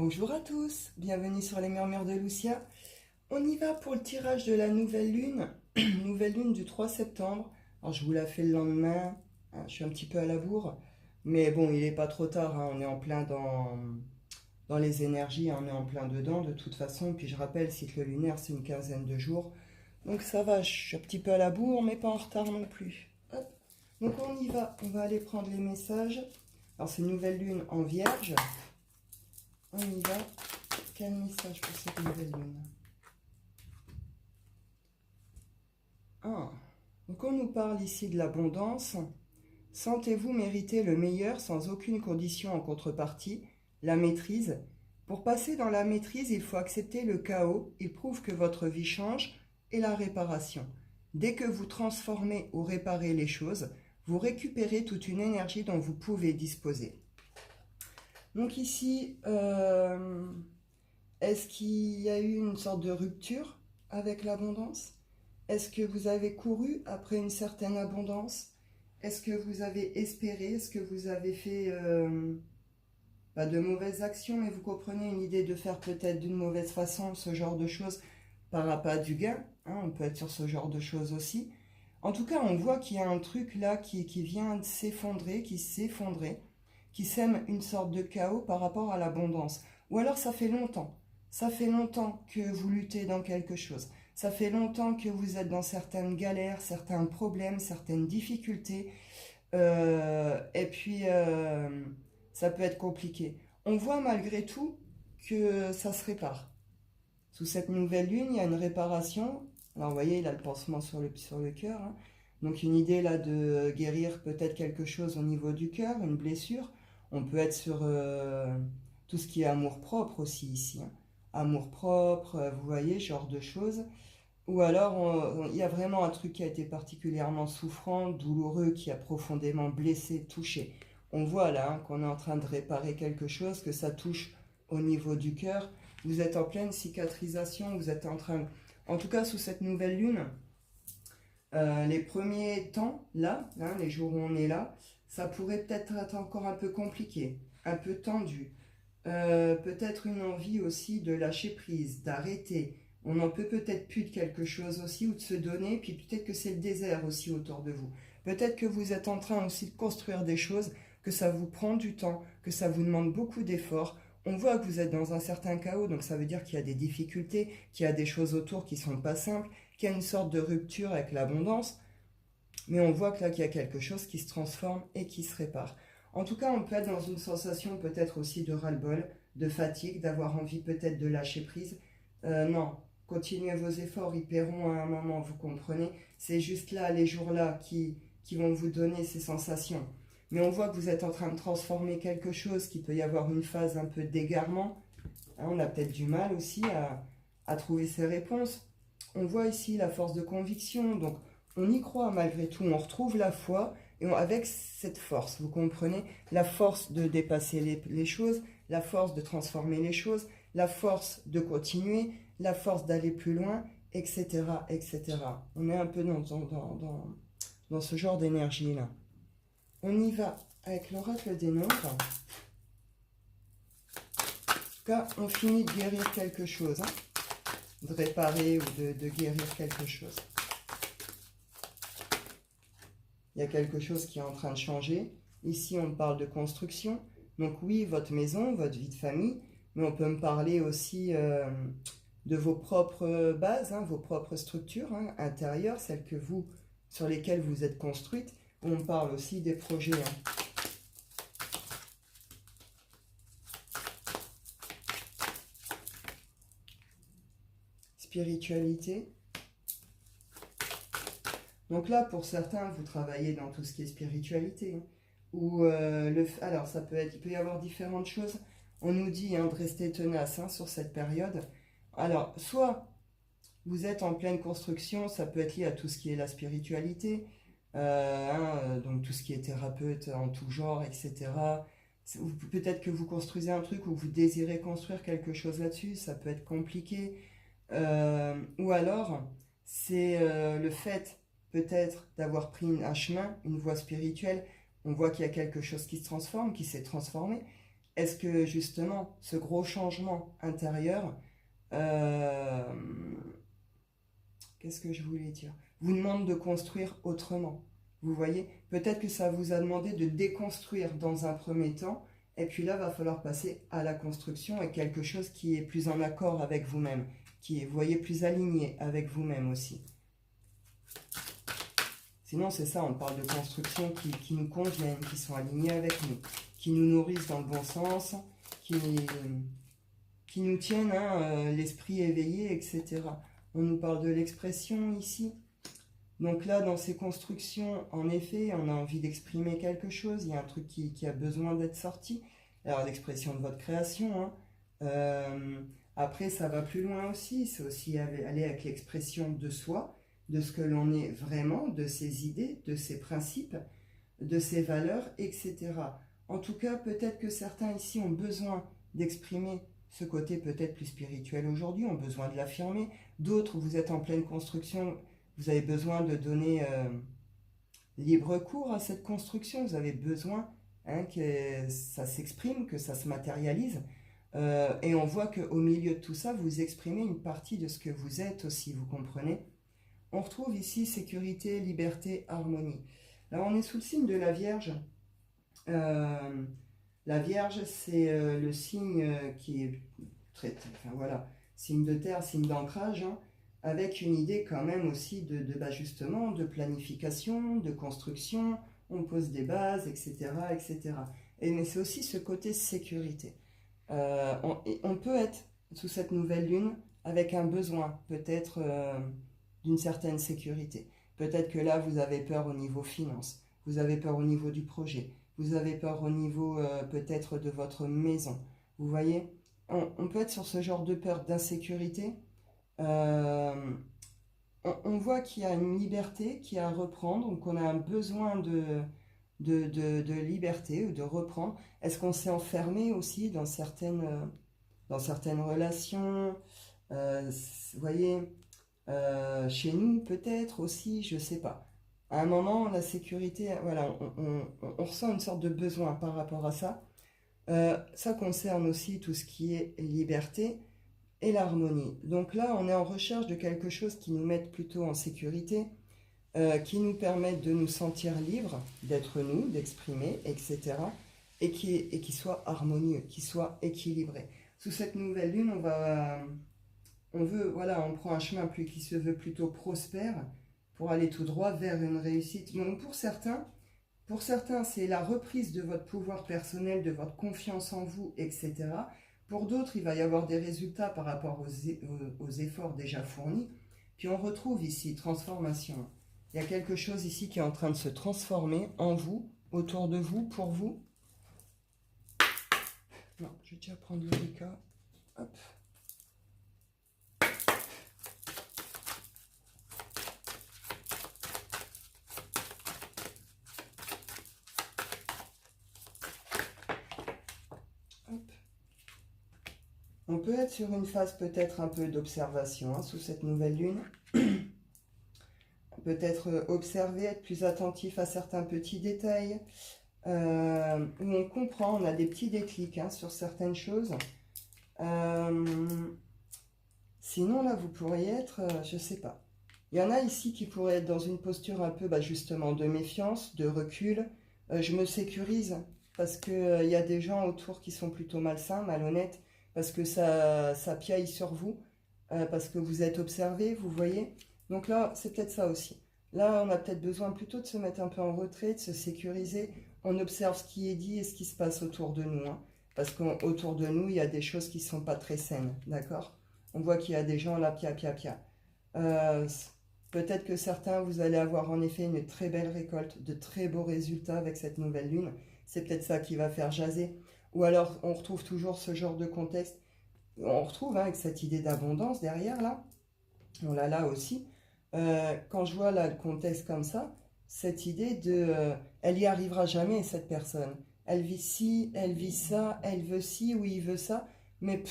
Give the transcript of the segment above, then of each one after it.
Bonjour à tous, bienvenue sur les Murmures de Lucia. On y va pour le tirage de la nouvelle lune, nouvelle lune du 3 septembre. Alors je vous la fais le lendemain, hein, je suis un petit peu à la bourre, mais bon, il n'est pas trop tard, hein, on est en plein dans les énergies, hein, on est en plein dedans de toute façon. Puis je rappelle, cycle lunaire, c'est une quinzaine de jours, donc ça va, je suis un petit peu à la bourre, mais pas en retard non plus. Hop. Donc on y va, on va aller prendre les messages. Alors c'est une nouvelle lune en vierge. On y va. Quel message pour cette nouvelle lune? Ah. Donc on nous parle ici de l'abondance. Sentez-vous mériter le meilleur sans aucune condition en contrepartie, la maîtrise. Pour passer dans la maîtrise, il faut accepter le chaos. Il prouve que votre vie change et la réparation. Dès que vous transformez ou réparez les choses, vous récupérez toute une énergie dont vous pouvez disposer. Donc ici, est-ce qu'il y a eu une sorte de rupture avec l'abondance? Est-ce que vous avez couru après une certaine abondance? Est-ce que vous avez espéré? Est-ce que vous avez fait, pas de mauvaises actions, mais vous comprenez une idée de faire peut-être d'une mauvaise façon ce genre de choses par rapport à du gain, hein, on peut être sur ce genre de choses aussi. En tout cas, on voit qu'il y a un truc là qui vient de s'effondrer, qui s'effondrait, qui sème une sorte de chaos par rapport à l'abondance. Ou alors ça fait longtemps. Ça fait longtemps que vous luttez dans quelque chose. Ça fait longtemps que vous êtes dans certaines galères, certains problèmes, certaines difficultés. Et puis, ça peut être compliqué. On voit malgré tout que ça se répare. Sous cette nouvelle lune, il y a une réparation. Alors, vous voyez, il a le pansement sur le cœur, hein. Donc, une idée là de guérir peut-être quelque chose au niveau du cœur, une blessure. On peut être sur tout ce qui est amour-propre aussi ici, hein. Amour-propre, vous voyez, genre de choses. Ou alors, il y a vraiment un truc qui a été particulièrement souffrant, douloureux, qui a profondément blessé, touché. On voit là, hein, qu'on est en train de réparer quelque chose, que ça touche au niveau du cœur. Vous êtes en pleine cicatrisation, vous êtes en train... En tout cas, sous cette nouvelle lune, les premiers temps, là, hein, les jours où on est là, ça pourrait peut-être être encore un peu compliqué, un peu tendu. Peut-être une envie aussi de lâcher prise, d'arrêter. On en peut peut-être plus de quelque chose aussi, ou de se donner, puis peut-être que c'est le désert aussi autour de vous. Peut-être que vous êtes en train aussi de construire des choses, que ça vous prend du temps, que ça vous demande beaucoup d'efforts. On voit que vous êtes dans un certain chaos, donc ça veut dire qu'il y a des difficultés, qu'il y a des choses autour qui ne sont pas simples, qu'il y a une sorte de rupture avec l'abondance. Mais on voit que là, qu'il y a quelque chose qui se transforme et qui se répare. En tout cas, on peut être dans une sensation peut-être aussi de ras-le-bol, de fatigue, d'avoir envie peut-être de lâcher prise. Non, continuez vos efforts, ils paieront à un moment, vous comprenez. C'est juste là, les jours-là, qui vont vous donner ces sensations. Mais on voit que vous êtes en train de transformer quelque chose, qu'il peut y avoir une phase un peu d'égarement. Hein, on a peut-être du mal aussi à trouver ces réponses. On voit ici la force de conviction, donc on y croit malgré tout, on retrouve la foi, et avec cette force, vous comprenez, la force de dépasser les choses, la force de transformer les choses, la force de continuer, la force d'aller plus loin, etc., etc. On est un peu dans ce genre d'énergie-là. On y va avec l'oracle des nombres. En tout cas, on finit de guérir quelque chose, hein, de réparer ou de guérir quelque chose. Il y a quelque chose qui est en train de changer. Ici, on parle de construction. Donc oui, votre maison, votre vie de famille, mais on peut me parler aussi de vos propres bases, hein, vos propres structures, hein, intérieures, celles sur lesquelles vous êtes construites. On parle aussi des projets, hein. Spiritualité. Donc là, pour certains, vous travaillez dans tout ce qui est spiritualité, hein. Ou alors, il peut y avoir différentes choses. On nous dit, hein, de rester tenace, hein, sur cette période. Alors, soit vous êtes en pleine construction, ça peut être lié à tout ce qui est la spiritualité, donc tout ce qui est thérapeute en tout genre, etc. Peut-être que vous construisez un truc ou vous désirez construire quelque chose là-dessus, ça peut être compliqué. Ou alors, c'est le fait peut-être d'avoir pris un chemin, une voie spirituelle. On voit qu'il y a quelque chose qui se transforme, qui s'est transformé, est-ce que justement ce gros changement intérieur, euh, qu'est-ce que je voulais dire, vous demande de construire autrement? Vous voyez, peut-être que ça vous a demandé de déconstruire dans un premier temps, et puis là, va falloir passer à la construction et quelque chose qui est plus en accord avec vous-même, qui est, vous voyez, plus aligné avec vous-même aussi. Sinon, c'est ça, on parle de constructions qui nous conviennent, qui sont alignées avec nous, qui nous nourrissent dans le bon sens, qui nous tiennent hein, l'esprit éveillé, etc. On nous parle de l'expression ici. Donc là, dans ces constructions, en effet, on a envie d'exprimer quelque chose, il y a un truc qui a besoin d'être sorti. Alors, l'expression de votre création, hein. Après, ça va plus loin aussi, c'est aussi aller avec l'expression de soi, de ce que l'on est vraiment, de ses idées, de ses principes, de ses valeurs, etc. En tout cas, peut-être que certains ici ont besoin d'exprimer ce côté peut-être plus spirituel aujourd'hui, ont besoin de l'affirmer. D'autres, vous êtes en pleine construction, vous avez besoin de donner libre cours à cette construction, vous avez besoin hein, que ça s'exprime, que ça se matérialise. Et on voit qu'au milieu de tout ça, vous exprimez une partie de ce que vous êtes aussi, vous comprenez? On retrouve ici sécurité, liberté, harmonie. Là, on est sous le signe de la Vierge. La Vierge, c'est le signe qui est très, enfin voilà, signe de terre, signe d'ancrage, hein, avec une idée quand même aussi justement, de planification, de construction, on pose des bases, etc. etc. Mais c'est aussi ce côté sécurité. On peut être sous cette nouvelle lune avec un besoin, peut-être d'une certaine sécurité. Peut-être que là, vous avez peur au niveau finance, vous avez peur au niveau du projet, vous avez peur au niveau peut-être de votre maison. Vous voyez, on peut être sur ce genre de peur, d'insécurité. On voit qu'il y a une liberté qui est à reprendre, qu'on a un besoin de liberté ou de reprendre. Est-ce qu'on s'est enfermé aussi dans certaines relations vous voyez, chez nous peut-être aussi, je ne sais pas. À un moment, la sécurité, voilà, on ressent une sorte de besoin par rapport à ça. Ça concerne aussi tout ce qui est liberté et l'harmonie. Donc là, on est en recherche de quelque chose qui nous mette plutôt en sécurité, qui nous permette de nous sentir libres, d'être nous, d'exprimer, etc. Et qui soit harmonieux, qui soit équilibré. Sous cette nouvelle lune, on prend un chemin qui se veut plutôt prospère pour aller tout droit vers une réussite. Donc pour certains, c'est la reprise de votre pouvoir personnel, de votre confiance en vous, etc. Pour d'autres, il va y avoir des résultats par rapport aux efforts déjà fournis. Puis on retrouve ici transformation. Il y a quelque chose ici qui est en train de se transformer en vous, autour de vous, pour vous. Non, je vais déjà prendre le Rika. Hop. On peut être sur une phase peut-être un peu d'observation hein, sous cette nouvelle lune. Peut-être observer, être plus attentif à certains petits détails. Où on comprend, on a des petits déclics hein, sur certaines choses. Sinon là, vous pourriez être, je ne sais pas. Il y en a ici qui pourraient être dans une posture un peu justement de méfiance, de recul. Je me sécurise parce qu'il y a des gens autour qui sont plutôt malsains, malhonnêtes, parce que ça piaille sur vous, parce que vous êtes observé, vous voyez. Donc là, c'est peut-être ça aussi. Là, on a peut-être besoin plutôt de se mettre un peu en retrait, de se sécuriser. On observe ce qui est dit et ce qui se passe autour de nous. Hein, parce qu'autour de nous, il y a des choses qui ne sont pas très saines, d'accord? On voit qu'il y a des gens là, pia. Peut-être que certains, vous allez avoir en effet une très belle récolte, de très beaux résultats avec cette nouvelle lune. C'est peut-être ça qui va faire jaser. Ou alors, on retrouve toujours ce genre de contexte. On retrouve hein, avec cette idée d'abondance derrière, là. On l'a là aussi. Quand je vois là le contexte comme ça, cette idée de... elle y arrivera jamais, cette personne. Elle vit ci, elle vit ça, elle veut ci ou il veut ça. Mais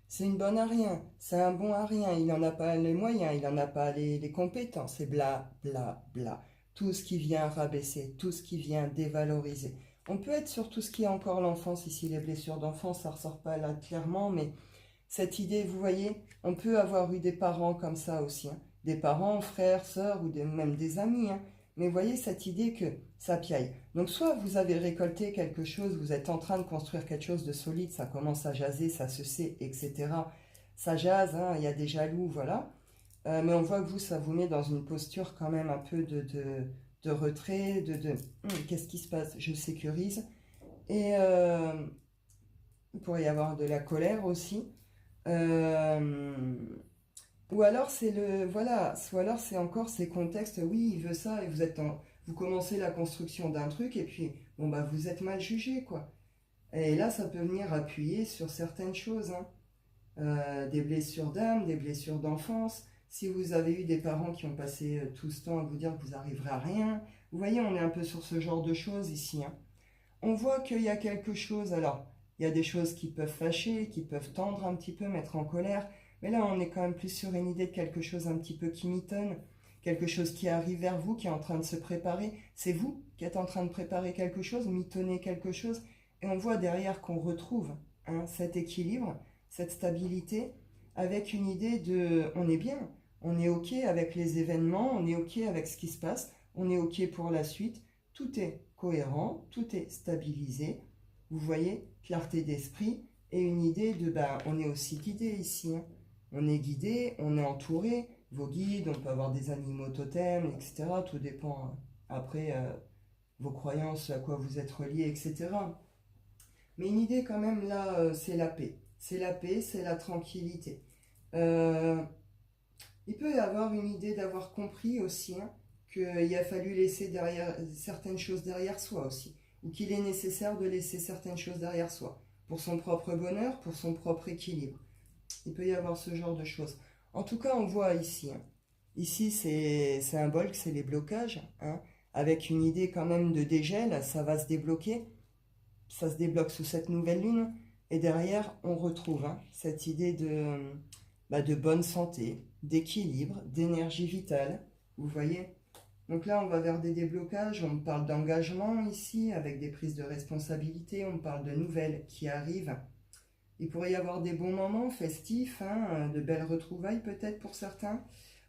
c'est une bonne à rien. C'est un bon à rien. Il n'en a pas les moyens, il n'en a pas les compétences. Et bla, bla, bla. Tout ce qui vient rabaisser, tout ce qui vient dévaloriser. On peut être sur tout ce qui est encore l'enfance. Ici, les blessures d'enfance, ça ressort pas là clairement, mais cette idée, vous voyez, on peut avoir eu des parents comme ça aussi, hein. Des parents, frères, sœurs ou même des amis, hein. Mais vous voyez cette idée que ça piaille. Donc soit vous avez récolté quelque chose, vous êtes en train de construire quelque chose de solide, ça commence à jaser, ça se sait, etc. Ça jase, hein, il y a des jaloux, voilà. Mais on voit que vous, ça vous met dans une posture quand même un peu de retrait, qu'est-ce qui se passe? Je sécurise. Et il pourrait y avoir de la colère aussi. Euh, ou alors c'est le voilà, ou alors c'est encore ces contextes, oui, il veut ça et vous commencez la construction d'un truc et puis bon bah vous êtes mal jugé quoi. Et là ça peut venir appuyer sur certaines choses, hein. Des blessures d'âme, des blessures d'enfance. Si vous avez eu des parents qui ont passé tout ce temps à vous dire que vous n'arriverez à rien, vous voyez, on est un peu sur ce genre de choses ici, hein. On voit qu'il y a quelque chose, alors, il y a des choses qui peuvent fâcher, qui peuvent tendre un petit peu, mettre en colère, mais là, on est quand même plus sur une idée de quelque chose un petit peu qui mitonne, quelque chose qui arrive vers vous, qui est en train de se préparer. C'est vous qui êtes en train de préparer quelque chose, mitonner quelque chose, et on voit derrière qu'on retrouve, hein, cet équilibre, cette stabilité, avec une idée de on est bien, on est OK avec les événements, on est OK avec ce qui se passe, on est OK pour la suite, tout est cohérent, tout est stabilisé. Vous voyez, clarté d'esprit et une idée de ben, on est aussi guidé ici, hein. On est guidé, on est entouré, vos guides, on peut avoir des animaux totems, etc. Tout dépend après vos croyances, à quoi vous êtes relié, etc. Mais une idée quand même là, c'est la paix. C'est la paix, c'est la tranquillité. Euh, il peut y avoir une idée d'avoir compris aussi, hein, qu'il a fallu laisser derrière, certaines choses derrière soi aussi, ou qu'il est nécessaire de laisser certaines choses derrière soi, pour son propre bonheur, pour son propre équilibre. Il peut y avoir ce genre de choses. En tout cas, on voit ici, hein. Ici, c'est un bol, c'est les blocages, hein, avec une idée quand même de dégel, ça va se débloquer, ça se débloque sous cette nouvelle lune, et derrière, on retrouve, hein, cette idée de bonne santé, d'équilibre, d'énergie vitale, vous voyez. Donc là, on va vers des déblocages, on parle d'engagement ici, avec des prises de responsabilité, on parle de nouvelles qui arrivent. Il pourrait y avoir des bons moments festifs, hein, de belles retrouvailles peut-être pour certains.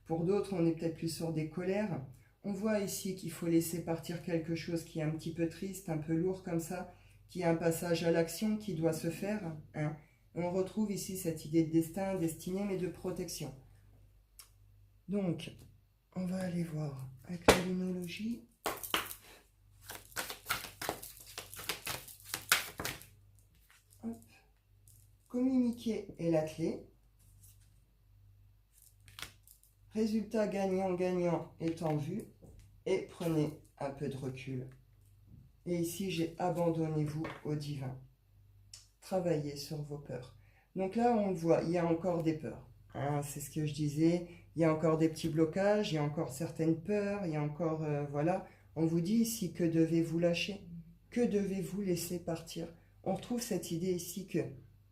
Pour d'autres, on est peut-être plus sur des colères. On voit ici qu'il faut laisser partir quelque chose qui est un petit peu triste, un peu lourd comme ça, qui a un passage à l'action qui doit se faire, hein. On retrouve ici cette idée de destin, destinée, mais de protection. Donc, on va aller voir avec la lunologie. Hop. Communiquer est la clé. Résultat gagnant-gagnant est en vue. Et prenez un peu de recul. Et ici, j'ai abandonnez-vous au divin. Travaillez sur vos peurs. Donc là, on voit, il y a encore des peurs, hein, c'est ce que je disais. Il y a encore des petits blocages, il y a encore certaines peurs, il y a encore, voilà. On vous dit ici que devez-vous lâcher, que devez-vous laisser partir. On retrouve cette idée ici que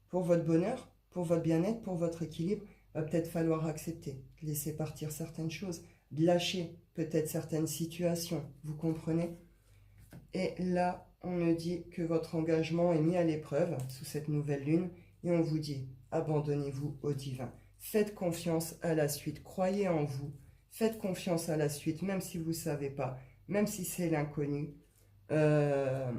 pour votre bonheur, pour votre bien-être, pour votre équilibre, va peut-être falloir accepter, de laisser partir certaines choses, de lâcher peut-être certaines situations, vous comprenez? Et là, on me dit que votre engagement est mis à l'épreuve sous cette nouvelle lune et on vous dit, abandonnez-vous au divin. Faites confiance à la suite, croyez en vous, faites confiance à la suite, même si vous ne savez pas, même si c'est l'inconnu. Euh,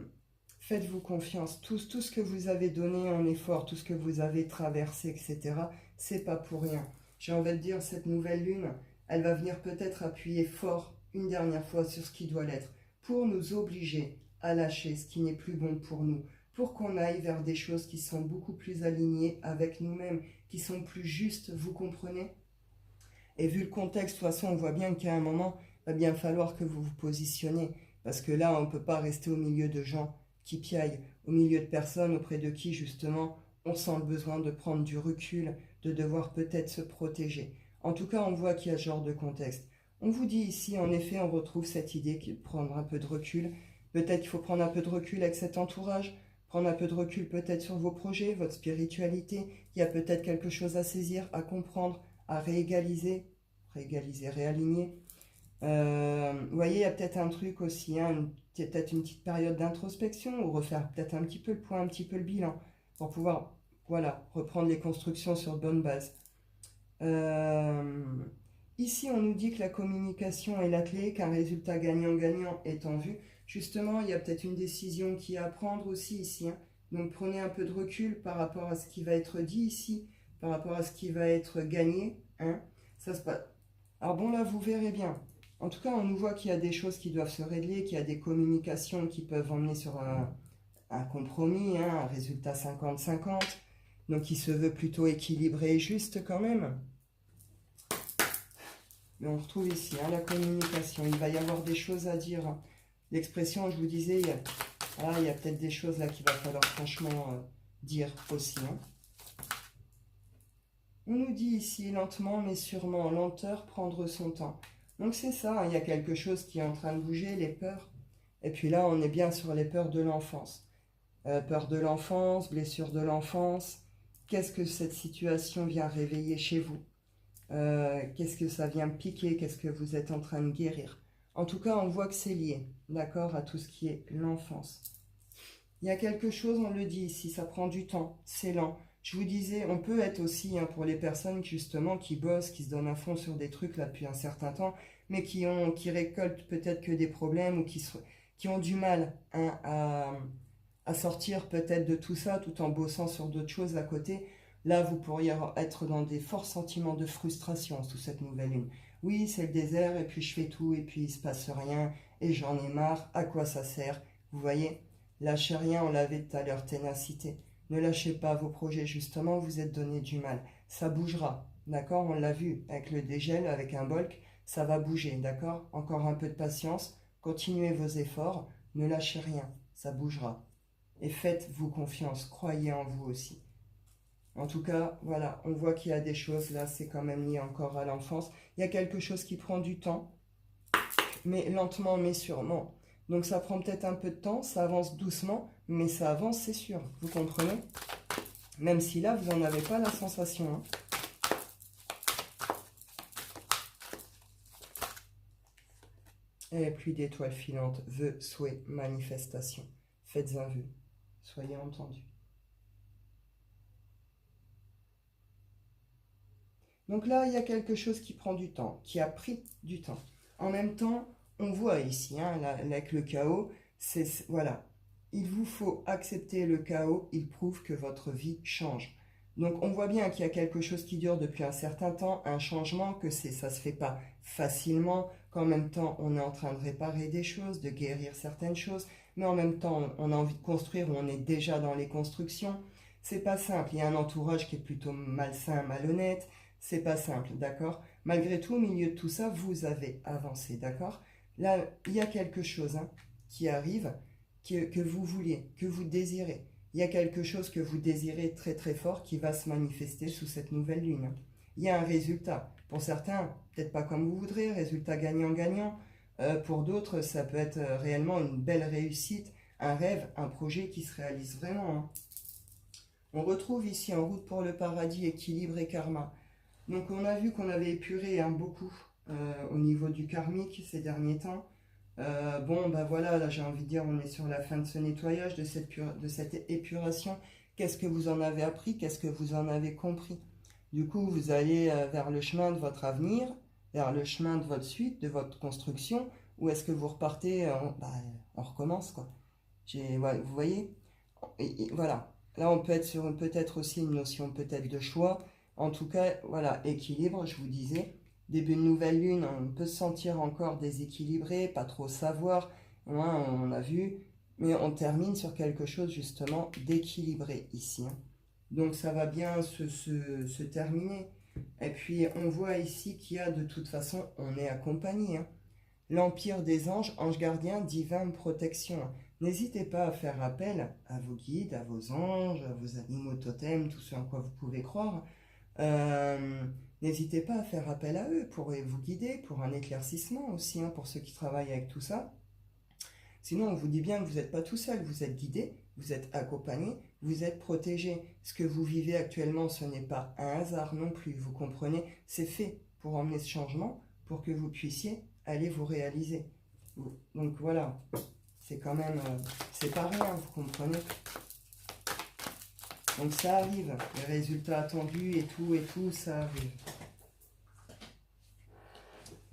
Faites-vous confiance. Tout ce que vous avez donné en effort, tout ce que vous avez traversé, etc., c'est pas pour rien. J'ai envie de dire, cette nouvelle lune, elle va venir peut-être appuyer fort une dernière fois sur ce qui doit l'être, pour nous obliger à lâcher ce qui n'est plus bon pour nous, pour qu'on aille vers des choses qui sont beaucoup plus alignées avec nous-mêmes, qui sont plus justes, vous comprenez? Et vu le contexte, de toute façon, on voit bien qu'à un moment, il va bien falloir que vous vous positionnez, parce que là, on ne peut pas rester au milieu de gens qui piaillent, au milieu de personnes auprès de qui, justement, on sent le besoin de prendre du recul, de devoir peut-être se protéger. En tout cas, on voit qu'il y a ce genre de contexte. On vous dit ici, en effet, on retrouve cette idée de prendre un peu de recul. Peut-être qu'il faut prendre un peu de recul avec cet entourage, prendre un peu de recul peut-être sur vos projets, votre spiritualité. Il y a peut-être quelque chose à saisir, à comprendre, à réégaliser, réaligner. Vous voyez, il y a peut-être un truc aussi, hein, peut-être une petite période d'introspection ou refaire peut-être un petit peu le point, un petit peu le bilan pour pouvoir, voilà, reprendre les constructions sur de bonnes bases. Ici, on nous dit que la communication est la clé, qu'un résultat gagnant-gagnant est en vue. Justement, il y a peut-être une décision qui est à prendre aussi ici, hein. Donc prenez un peu de recul par rapport à ce qui va être dit ici, par rapport à ce qui va être gagné, hein. Ça se passe. Alors bon, là, vous verrez bien. En tout cas, on nous voit qu'il y a des choses qui doivent se régler, qu'il y a des communications qui peuvent emmener sur un compromis, hein, un résultat 50-50. Donc il se veut plutôt équilibré et juste quand même. Mais on retrouve ici, hein, la communication. Il va y avoir des choses à dire, hein. L'expression, je vous disais, il y a peut-être des choses là qu'il va falloir franchement dire aussi, hein. On nous dit ici, lentement mais sûrement, lenteur, prendre son temps. Donc c'est ça, hein, il y a quelque chose qui est en train de bouger, les peurs. Et puis là, on est bien sur les peurs de l'enfance. Peur de l'enfance, blessure de l'enfance. Qu'est-ce que cette situation vient réveiller chez vous? Qu'est-ce que ça vient piquer? Qu'est-ce que vous êtes en train de guérir? En tout cas, on voit que c'est lié, d'accord, à tout ce qui est l'enfance. Il y a quelque chose, on le dit ici, ça prend du temps, c'est lent. Je vous disais, on peut être aussi, hein, pour les personnes justement qui bossent, qui se donnent à fond sur des trucs là depuis un certain temps, mais qui récoltent peut-être que des problèmes ou qui ont du mal, hein, à sortir peut-être de tout ça tout en bossant sur d'autres choses à côté. Là, vous pourriez être dans des forts sentiments de frustration sous cette nouvelle lune. Oui, c'est le désert et puis je fais tout et puis il ne se passe rien et j'en ai marre. À quoi ça sert? Vous voyez? Lâchez rien, on l'avait tout à l'heure, ténacité. Ne lâchez pas vos projets, justement, vous êtes donné du mal. Ça bougera, d'accord? On l'a vu avec le dégel, avec un bolk, ça va bouger, d'accord? Encore un peu de patience, continuez vos efforts, ne lâchez rien, ça bougera. Et faites-vous confiance, croyez en vous aussi. En tout cas, voilà, on voit qu'il y a des choses, là, c'est quand même lié encore à l'enfance. Il y a quelque chose qui prend du temps, mais lentement, mais sûrement. Donc ça prend peut-être un peu de temps, ça avance doucement, mais ça avance, c'est sûr. Vous comprenez? Même si là, vous n'en avez pas la sensation, hein. Et pluie d'étoiles filantes, vœux, souhaits, manifestations. Faites un vœu, soyez entendus. Donc là, il y a quelque chose qui prend du temps, qui a pris du temps. En même temps, on voit ici, hein, là, avec le chaos, voilà, il vous faut accepter le chaos, il prouve que votre vie change. Donc on voit bien qu'il y a quelque chose qui dure depuis un certain temps, un changement, que ça ne se fait pas facilement, qu'en même temps on est en train de réparer des choses, de guérir certaines choses, mais en même temps on a envie de construire ou on est déjà dans les constructions. C'est pas simple, il y a un entourage qui est plutôt malsain, malhonnête, c'est pas simple, d'accord? Malgré tout, au milieu de tout ça, vous avez avancé, d'accord? Là, il y a quelque chose, hein, qui arrive, que vous vouliez, que vous désirez. Il y a quelque chose que vous désirez très très fort qui va se manifester sous cette nouvelle lune. Il y a un résultat. Pour certains, peut-être pas comme vous voudrez, résultat gagnant-gagnant. Pour d'autres, ça peut être réellement une belle réussite, un rêve, un projet qui se réalise vraiment, hein. On retrouve ici En route pour le paradis, équilibre et karma. Donc on a vu qu'on avait épuré, hein, beaucoup au niveau du karmique ces derniers temps. Bon, bah voilà, là j'ai envie de dire, on est sur la fin de ce nettoyage, de cette épuration. Qu'est-ce que vous en avez appris? Qu'est-ce que vous en avez compris? Du coup, vous allez vers le chemin de votre avenir, vers le chemin de votre suite, de votre construction, ou est-ce que vous repartez, on recommence, quoi. Ouais, vous voyez? Et voilà. Là, on peut être sur peut-être aussi une notion peut-être de choix. En tout cas, voilà, équilibre, je vous disais. Début de nouvelle lune, on peut se sentir encore déséquilibré, pas trop savoir, hein, on a vu. Mais on termine sur quelque chose justement d'équilibré ici, hein. Donc ça va bien se terminer. Et puis on voit ici qu'il y a de toute façon, on est accompagné, hein. L'Empire des anges, anges gardiens, divine protection. N'hésitez pas à faire appel à vos guides, à vos anges, à vos animaux totems, tout ce en quoi vous pouvez croire. N'hésitez pas à faire appel à eux pour vous guider, pour un éclaircissement aussi, hein, pour ceux qui travaillent avec tout ça. Sinon, on vous dit bien que vous n'êtes pas tout seul, vous êtes guidé, vous êtes accompagné, vous êtes protégé. Ce que vous vivez actuellement, ce n'est pas un hasard non plus, vous comprenez, c'est fait pour emmener ce changement, pour que vous puissiez aller vous réaliser. Donc voilà, C'est quand même, c'est pas rien, vous comprenez? Donc ça arrive, les résultats attendus et tout, ça arrive.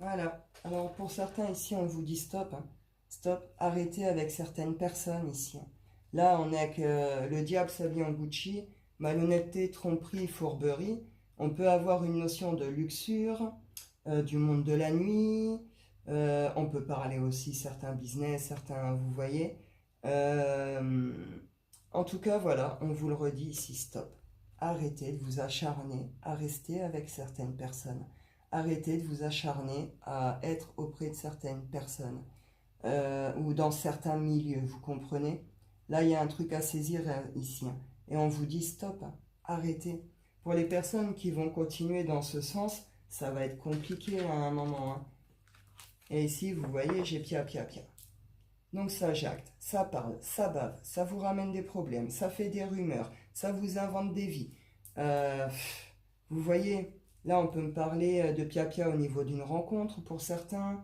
Voilà. Alors pour certains ici, on vous dit stop, hein. Stop, arrêtez avec certaines personnes ici, hein. Là, on est avec le diable s'habille en Gucci, malhonnêteté, tromperie, fourberie. On peut avoir une notion de luxure, du monde de la nuit. On peut parler aussi certains business, certains, vous voyez. En tout cas, voilà, on vous le redit ici, stop. Arrêtez de vous acharner à rester avec certaines personnes. Arrêtez de vous acharner à être auprès de certaines personnes ou dans certains milieux, vous comprenez? Là, il y a un truc à saisir ici, hein. Et on vous dit stop, hein, arrêtez. Pour les personnes qui vont continuer dans ce sens, ça va être compliqué à un moment, hein. Et ici, vous voyez, j'ai pia. Donc ça jacte, ça parle, ça bave, ça vous ramène des problèmes, ça fait des rumeurs, ça vous invente des vies. Vous voyez, là on peut me parler de pia au niveau d'une rencontre pour certains.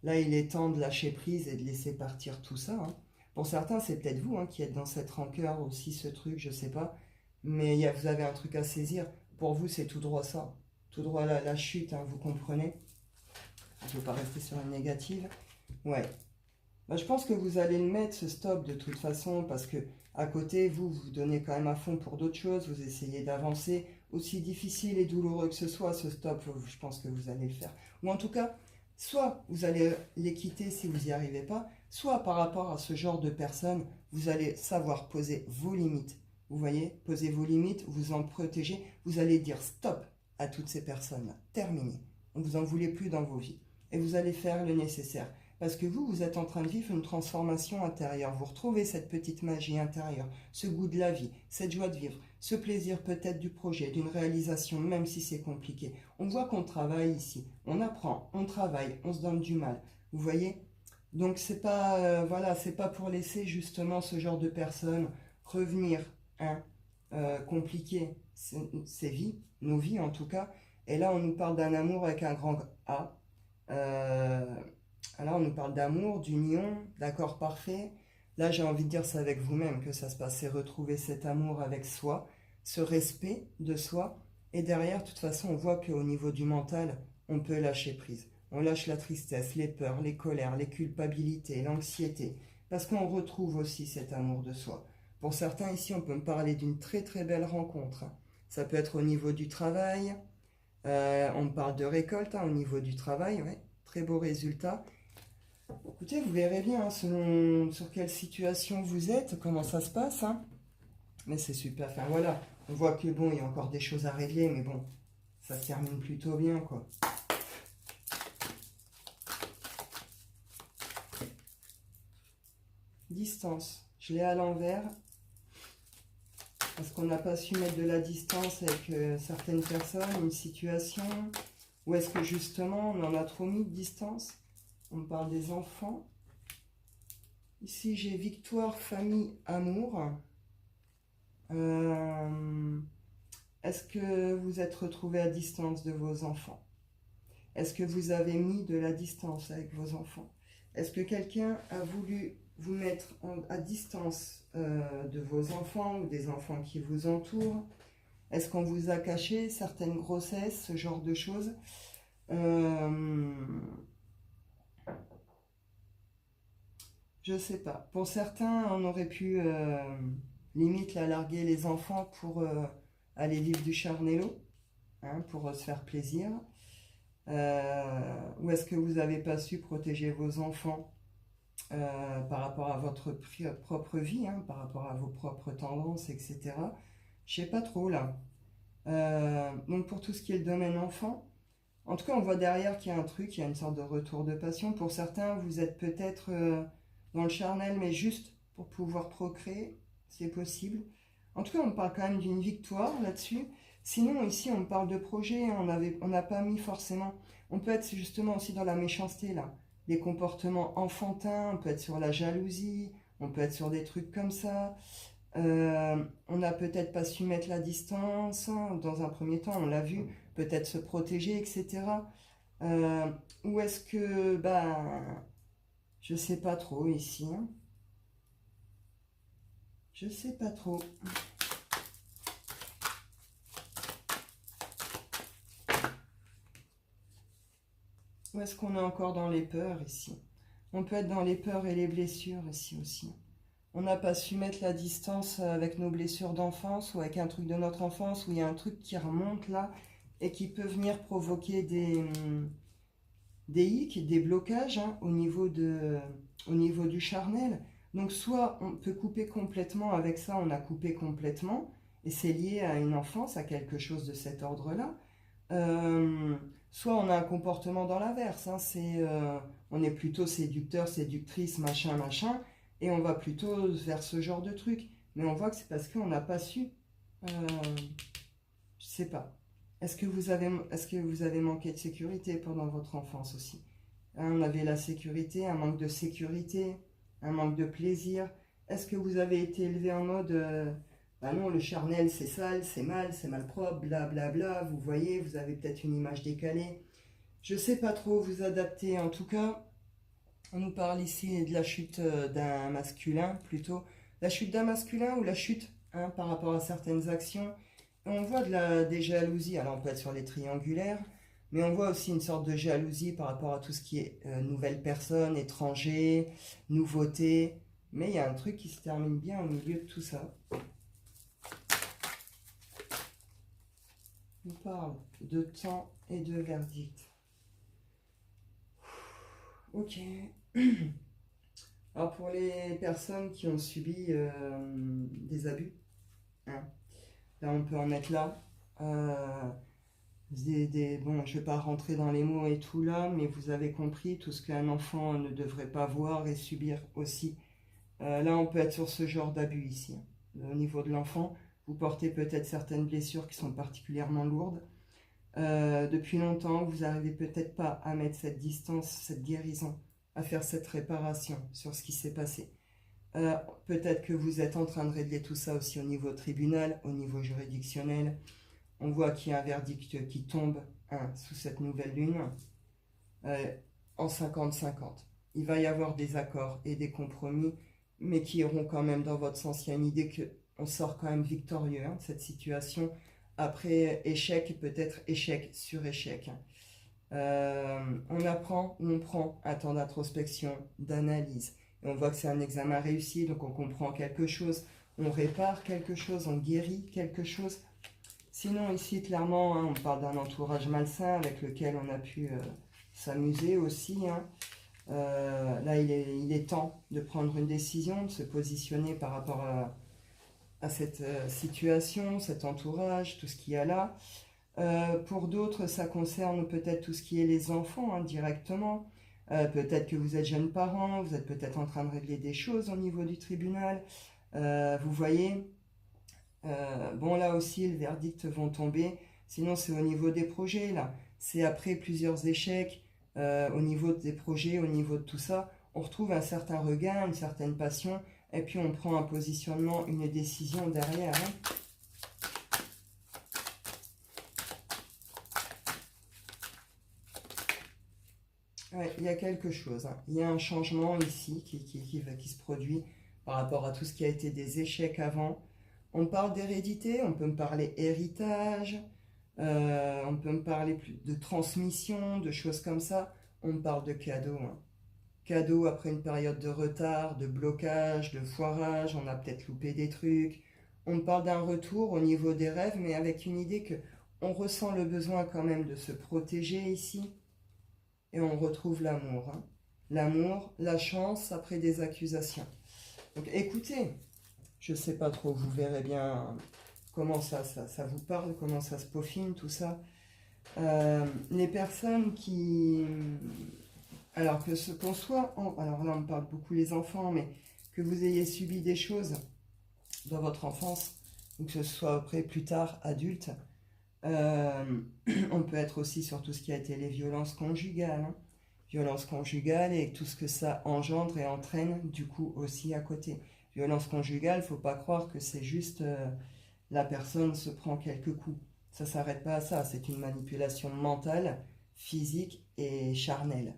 Là il est temps de lâcher prise et de laisser partir tout ça, hein. Pour certains c'est peut-être vous, hein, qui êtes dans cette rancœur aussi, ce truc, je sais pas. Mais vous avez un truc à saisir. Pour vous c'est tout droit ça, tout droit la chute, hein, vous comprenez? Je ne veux pas rester sur une négative. Ouais. Bah, je pense que vous allez le mettre, ce stop, de toute façon, parce que à côté, vous donnez quand même à fond pour d'autres choses, vous essayez d'avancer, aussi difficile et douloureux que ce soit, ce stop, je pense que vous allez le faire. Ou en tout cas, soit vous allez les quitter si vous n'y arrivez pas, soit par rapport à ce genre de personnes, vous allez savoir poser vos limites. Vous voyez, poser vos limites, vous en protéger, vous allez dire stop à toutes ces personnes-là, terminé. On vous en voulez plus dans vos vies. Et vous allez faire le nécessaire. Parce que vous êtes en train de vivre une transformation intérieure. Vous retrouvez cette petite magie intérieure, ce goût de la vie, cette joie de vivre, ce plaisir peut-être du projet, d'une réalisation, même si c'est compliqué. On voit qu'on travaille ici, on apprend, on travaille, on se donne du mal. Vous voyez? Donc c'est pas, voilà, c'est pas pour laisser justement ce genre de personnes revenir, hein, compliquer ces vies, nos vies en tout cas. Et là, on nous parle d'un amour avec un grand A. Alors, on nous parle d'amour, d'union, d'accord parfait. Là, j'ai envie de dire, c'est avec vous-même que ça se passe. C'est retrouver cet amour avec soi, ce respect de soi. Et derrière, de toute façon, on voit qu'au niveau du mental, on peut lâcher prise. On lâche la tristesse, les peurs, les colères, les culpabilités, l'anxiété. Parce qu'on retrouve aussi cet amour de soi. Pour certains, ici, on peut me parler d'une très très belle rencontre. Ça peut être au niveau du travail. On parle de récolte, hein, au niveau du travail, ouais. Très beau résultat. Écoutez, vous verrez bien, hein, selon sur quelle situation vous êtes, comment ça se passe, hein. Mais c'est super. Enfin voilà, on voit que bon, il y a encore des choses à régler, mais bon, ça se termine plutôt bien, quoi. Distance. Je l'ai à l'envers. Parce qu'on n'a pas su mettre de la distance avec certaines personnes, une situation. Ou est-ce que justement, on en a trop mis de distance? On parle des enfants. Ici, j'ai victoire, famille, amour. Est-ce que vous êtes retrouvé à distance de vos enfants? Est-ce que vous avez mis de la distance avec vos enfants? Est-ce que quelqu'un a voulu vous mettre à distance de vos enfants ou des enfants qui vous entourent? Est-ce qu'on vous a caché certaines grossesses, ce genre de choses? Je sais pas. Pour certains, on aurait pu limite la larguer les enfants pour aller vivre du charnello, hein, pour se faire plaisir. Ou est-ce que vous n'avez pas su protéger vos enfants par rapport à votre propre vie, hein, par rapport à vos propres tendances, etc. Je sais pas trop là. Donc pour tout ce qui est le domaine enfant, en tout cas on voit derrière qu'il y a un truc, il y a une sorte de retour de passion. Pour certains, vous êtes peut-être dans le charnel, mais juste pour pouvoir procréer, c'est possible. En tout cas, on me parle quand même d'une victoire là-dessus. Sinon, ici, on me parle de projet, on n'a pas mis forcément... On peut être justement aussi dans la méchanceté, là. Les comportements enfantins, on peut être sur la jalousie, on peut être sur des trucs comme ça. On n'a peut-être pas su mettre la distance, hein, dans un premier temps, on l'a vu, peut-être se protéger, etc. Ou est-ce que, bah, je sais pas trop ici, hein. Je sais pas trop. Où est-ce qu'on est encore dans les peurs ici? On peut être dans les peurs et les blessures ici aussi. On n'a pas su mettre la distance avec nos blessures d'enfance ou avec un truc de notre enfance où il y a un truc qui remonte là et qui peut venir provoquer des hicks, des blocages hein, au niveau du charnel. Donc soit on peut couper complètement, avec ça on a coupé complètement, et c'est lié à une enfance, à quelque chose de cet ordre-là. Soit on a un comportement dans l'inverse, hein, on est plutôt séducteur, séductrice, machin, machin, et on va plutôt vers ce genre de truc. Mais on voit que c'est parce qu'on n'a pas su. Je sais pas. Est-ce que vous avez manqué de sécurité pendant votre enfance aussi? Hein, on avait la sécurité, un manque de sécurité, un manque de plaisir. Est-ce que vous avez été élevé en mode bah non, le charnel c'est sale, c'est mal propre, blablabla, bla, bla. Vous voyez, vous avez peut-être une image décalée. Je sais pas trop vous adapter. En tout cas, on nous parle ici de la chute d'un masculin, plutôt. La chute d'un masculin ou la chute hein, par rapport à certaines actions. On voit des jalousies, alors on peut être sur les triangulaires, mais on voit aussi une sorte de jalousie par rapport à tout ce qui est nouvelle personne, étranger, nouveauté. Mais il y a un truc qui se termine bien au milieu de tout ça. On parle de temps et de verdict. Ok. Alors pour les personnes qui ont subi des abus, hein, là on peut en être là. Bon, je ne vais pas rentrer dans les mots et tout là, mais vous avez compris tout ce qu'un enfant ne devrait pas voir et subir aussi. Là on peut être sur ce genre d'abus ici. Au niveau de l'enfant, vous portez peut-être certaines blessures qui sont particulièrement lourdes. Depuis longtemps, vous n'arrivez peut-être pas à mettre cette distance, cette guérison, à faire cette réparation sur ce qui s'est passé. Peut-être que vous êtes en train de régler tout ça aussi au niveau tribunal, au niveau juridictionnel. On voit qu'il y a un verdict qui tombe hein, sous cette nouvelle lune en 50-50. Il va y avoir des accords et des compromis, mais qui iront quand même dans votre sens. Il y a une idée qu'on sort quand même victorieux hein, de cette situation. Après échec, peut-être échec sur échec. On apprend ou on prend un temps d'introspection, d'analyse. Et on voit que c'est un examen réussi, donc on comprend quelque chose, on répare quelque chose, on guérit quelque chose. Sinon ici, clairement, hein, on parle d'un entourage malsain avec lequel on a pu s'amuser aussi. Hein. Là, il est temps de prendre une décision, de se positionner par rapport à cette situation, cet entourage, tout ce qu'il y a là. Pour d'autres, ça concerne peut-être tout ce qui est les enfants hein, directement. Peut-être que vous êtes jeunes parents, vous êtes peut-être en train de régler des choses au niveau du tribunal. Vous voyez, bon là aussi, les verdicts vont tomber. Sinon, c'est au niveau des projets, là. C'est après plusieurs échecs, au niveau des projets, au niveau de tout ça. On retrouve un certain regain, une certaine passion, et puis on prend un positionnement, une décision derrière. Hein. Ouais, il y a quelque chose, hein. Il y a un changement ici qui se produit par rapport à tout ce qui a été des échecs avant. On parle d'hérédité, on peut me parler héritage, on peut me parler de transmission, de choses comme ça. On me parle de cadeaux. Hein. Cadeaux après une période de retard, de blocage, de foirage, on a peut-être loupé des trucs. On me parle d'un retour au niveau des rêves, mais avec une idée que on ressent le besoin quand même de se protéger ici. Et on retrouve l'amour. Hein. L'amour, la chance après des accusations. Donc écoutez, je ne sais pas trop, vous verrez bien comment ça vous parle, comment ça se peaufine, tout ça. Les personnes qui... Alors que ce qu'on soit... Alors là, on parle beaucoup les enfants, mais que vous ayez subi des choses dans votre enfance, ou que ce soit après, plus tard, adulte, on peut être aussi sur tout ce qui a été les violences conjugales. Hein. Violences conjugales et tout ce que ça engendre et entraîne du coup aussi à côté. Violence conjugale, faut pas croire que c'est juste la personne se prend quelques coups. Ça s'arrête pas à ça, c'est une manipulation mentale, physique et charnelle.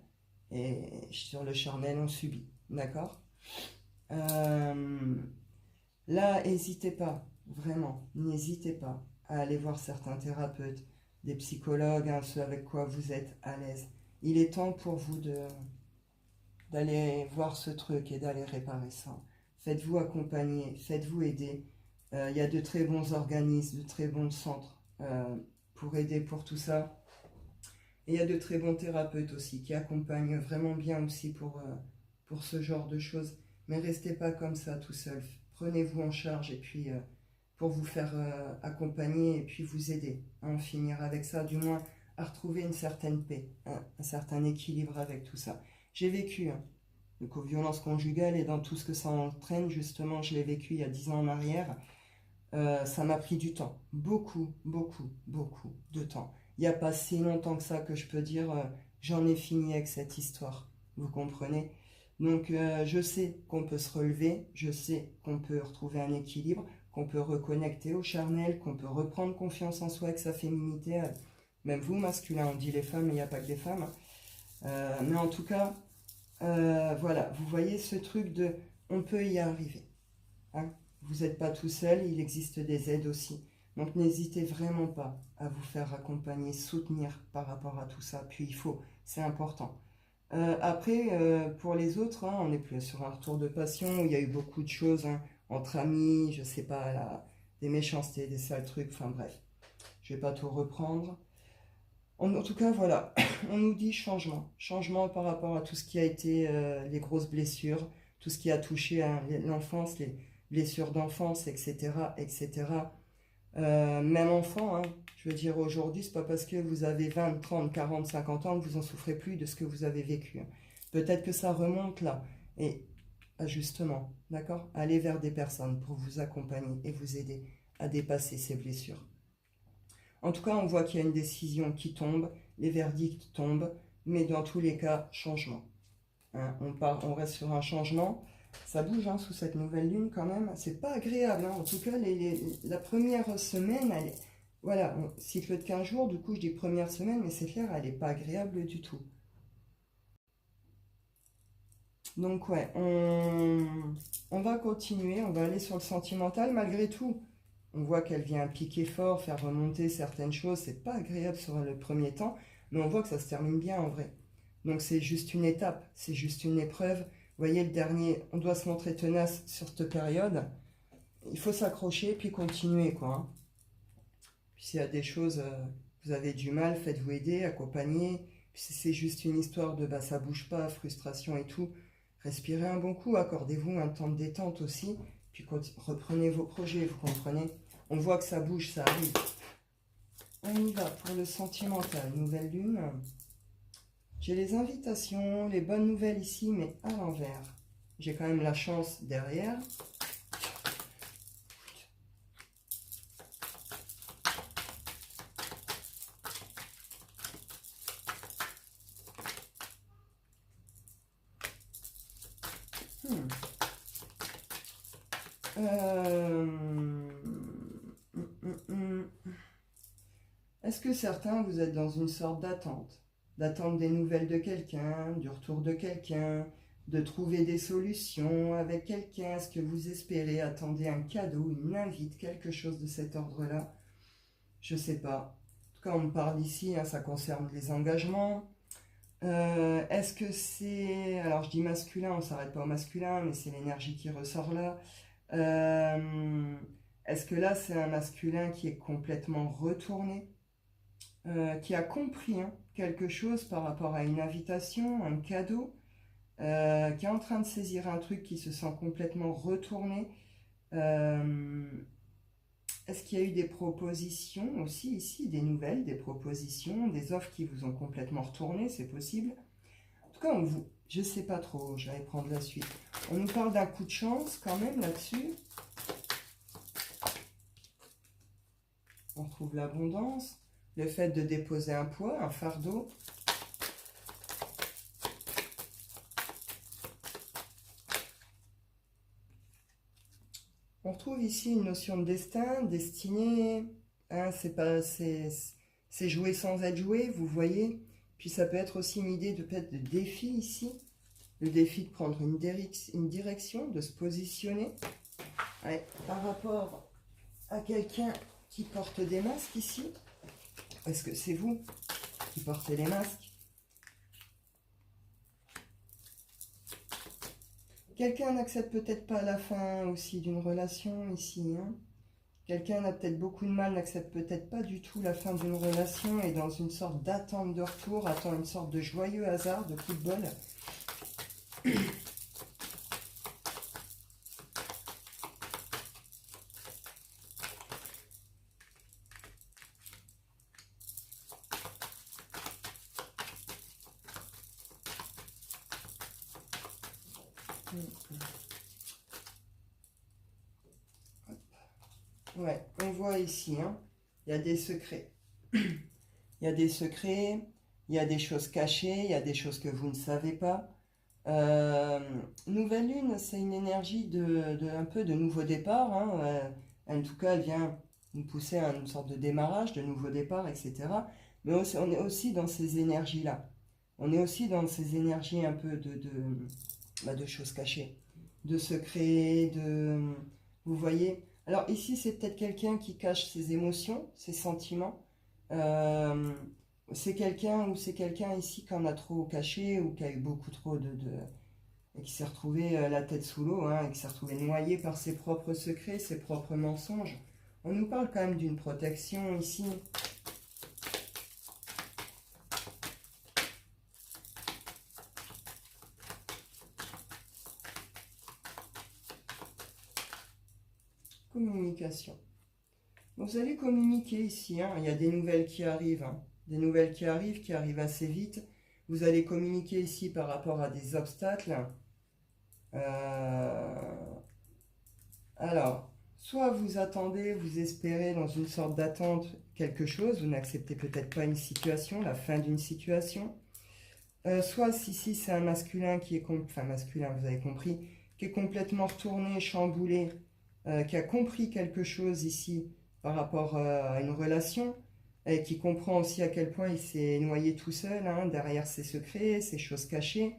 Et sur le charnel, on subit, d'accord Là, n'hésitez pas, vraiment, n'hésitez pas à aller voir certains thérapeutes, des psychologues, hein, ceux avec quoi vous êtes à l'aise. Il est temps pour vous d'aller voir ce truc et d'aller réparer ça. Faites-vous accompagner, faites-vous aider. Il y a de très bons organismes, de très bons centres pour aider pour tout ça. Et il y a de très bons thérapeutes aussi qui accompagnent vraiment bien aussi pour ce genre de choses. Mais restez pas comme ça tout seul. Prenez-vous en charge et puis pour vous faire accompagner et puis vous aider à en finir avec ça, du moins à retrouver une certaine paix, hein, un certain équilibre avec tout ça. J'ai vécu de violence conjugale et dans tout ce que ça entraîne, justement, je l'ai vécu il y a 10 ans en arrière. Ça m'a pris du temps, beaucoup, beaucoup, beaucoup de temps. Il n'y a pas si longtemps que ça que je peux dire j'en ai fini avec cette histoire, vous comprenez? Donc je sais qu'on peut se relever, je sais qu'on peut retrouver un équilibre, qu'on peut reconnecter au charnel, qu'on peut reprendre confiance en soi avec sa féminité, même vous masculin, on dit les femmes, mais il n'y a pas que des femmes. Mais en tout cas, voilà, vous voyez ce truc de on peut y arriver, hein. Vous n'êtes pas tout seul, il existe des aides aussi. Donc n'hésitez vraiment pas à vous faire accompagner, soutenir par rapport à tout ça. Puis il faut, c'est important. Après, pour les autres, hein, on n'est plus sur un retour de passion où il y a eu beaucoup de choses hein, entre amis, je sais pas, là, des méchancetés, des sales trucs, enfin bref. Je vais pas tout reprendre. En tout cas, voilà, on nous dit changement. Changement par rapport à tout ce qui a été les grosses blessures, tout ce qui a touché hein, l'enfance, les blessures d'enfance, etc., etc. Même enfant, hein, je veux dire, aujourd'hui, c'est pas parce que vous avez 20, 30, 40, 50 ans que vous en souffrez plus de ce que vous avez vécu, hein. Peut-être que ça remonte là. Et justement, d'accord? Allez vers des personnes pour vous accompagner et vous aider à dépasser ces blessures. En tout cas, on voit qu'il y a une décision qui tombe, les verdicts tombent, mais dans tous les cas, changement. Hein, on reste sur un changement. Ça bouge hein, sous cette nouvelle lune quand même. C'est pas agréable. Hein. En tout cas, la première semaine, voilà, cycle de 15 jours, du coup je dis première semaine, mais c'est clair, elle n'est pas agréable du tout. Donc ouais, on va continuer, on va aller sur le sentimental malgré tout. On voit qu'elle vient piquer fort, faire remonter certaines choses. C'est pas agréable sur le premier temps, mais on voit que ça se termine bien en vrai. Donc c'est juste une étape, c'est juste une épreuve. Vous voyez, le dernier, on doit se montrer tenace sur cette période. Il faut s'accrocher puis continuer, quoi. Hein. Puis s'il y a des choses, vous avez du mal, faites-vous aider, accompagner. Puis si c'est juste une histoire de bah, ça bouge pas, frustration et tout, respirez un bon coup, accordez-vous un temps de détente aussi. Puis reprenez vos projets, vous comprenez? On voit que ça bouge, ça arrive. On y va pour le sentimental, nouvelle lune. J'ai les invitations, les bonnes nouvelles ici, mais à l'envers. J'ai quand même la chance derrière. Est-ce que certains, vous êtes dans une sorte d'attente? D'attendre des nouvelles de quelqu'un, du retour de quelqu'un, de trouver des solutions avec quelqu'un? Est-ce que vous espérez, attendez un cadeau, une invite, quelque chose de cet ordre-là? Je sais pas. En tout cas, on me parle ici, hein, ça concerne les engagements. Est-ce que c'est... Alors, je dis masculin, on ne s'arrête pas au masculin, mais c'est l'énergie qui ressort là. Est-ce que là, c'est un masculin qui est complètement retourné, qui a compris hein, quelque chose par rapport à une invitation, un cadeau, qui est en train de saisir un truc qui se sent complètement retourné. Est-ce qu'il y a eu des propositions aussi ici, des nouvelles, des propositions, des offres qui vous ont complètement retourné, c'est possible? En tout cas, je ne sais pas trop, je vais prendre la suite. On nous parle d'un coup de chance quand même là-dessus. On retrouve l'abondance, le fait de déposer un poids, un fardeau. On retrouve ici une notion de destin, destinée. Hein, c'est jouer sans être joué, vous voyez. Puis ça peut être aussi une idée peut-être de défi ici. Le défi de prendre une direction, de se positionner. Ouais, par rapport à quelqu'un qui porte des masques ici, est-ce que c'est vous qui portez les masques? Quelqu'un n'accepte peut-être pas la fin aussi d'une relation ici, hein. Quelqu'un n'a peut-être beaucoup de mal, n'accepte peut-être pas du tout la fin d'une relation et dans une sorte d'attente de retour, attend une sorte de joyeux hasard, de coup de bol. Ouais, on voit ici, hein, il y a des secrets. Il y a des secrets, il y a des choses cachées, il y a des choses que vous ne savez pas. Euh, Nouvelle lune, c'est une énergie un peu de nouveau départ, hein. En tout cas, elle vient nous pousser à une sorte de démarrage, de nouveau départ, etc. Mais on est aussi dans ces énergies-là. On est aussi dans ces énergies un peu de choses cachées, de secrets, vous voyez. Alors ici, c'est peut-être quelqu'un qui cache ses émotions, ses sentiments. Euh, c'est quelqu'un ici qui en a trop caché ou qui a eu beaucoup trop et qui s'est retrouvé la tête sous l'eau, hein, et qui s'est retrouvé noyé par ses propres secrets, ses propres mensonges. On nous parle quand même d'une protection ici. Communication. Vous allez communiquer ici, hein. Il y a des nouvelles qui arrivent, hein. Des nouvelles qui arrivent assez vite. Vous allez communiquer ici par rapport à des obstacles. Euh, Alors, soit vous attendez, vous espérez dans une sorte d'attente quelque chose, vous n'acceptez peut-être pas une situation, la fin d'une situation. Soit si c'est un masculin qui est, enfin masculin, vous avez compris, qui est complètement retourné, chamboulé, qui a compris quelque chose ici par rapport à une relation, et qui comprend aussi à quel point il s'est noyé tout seul, hein, derrière ses secrets, ses choses cachées.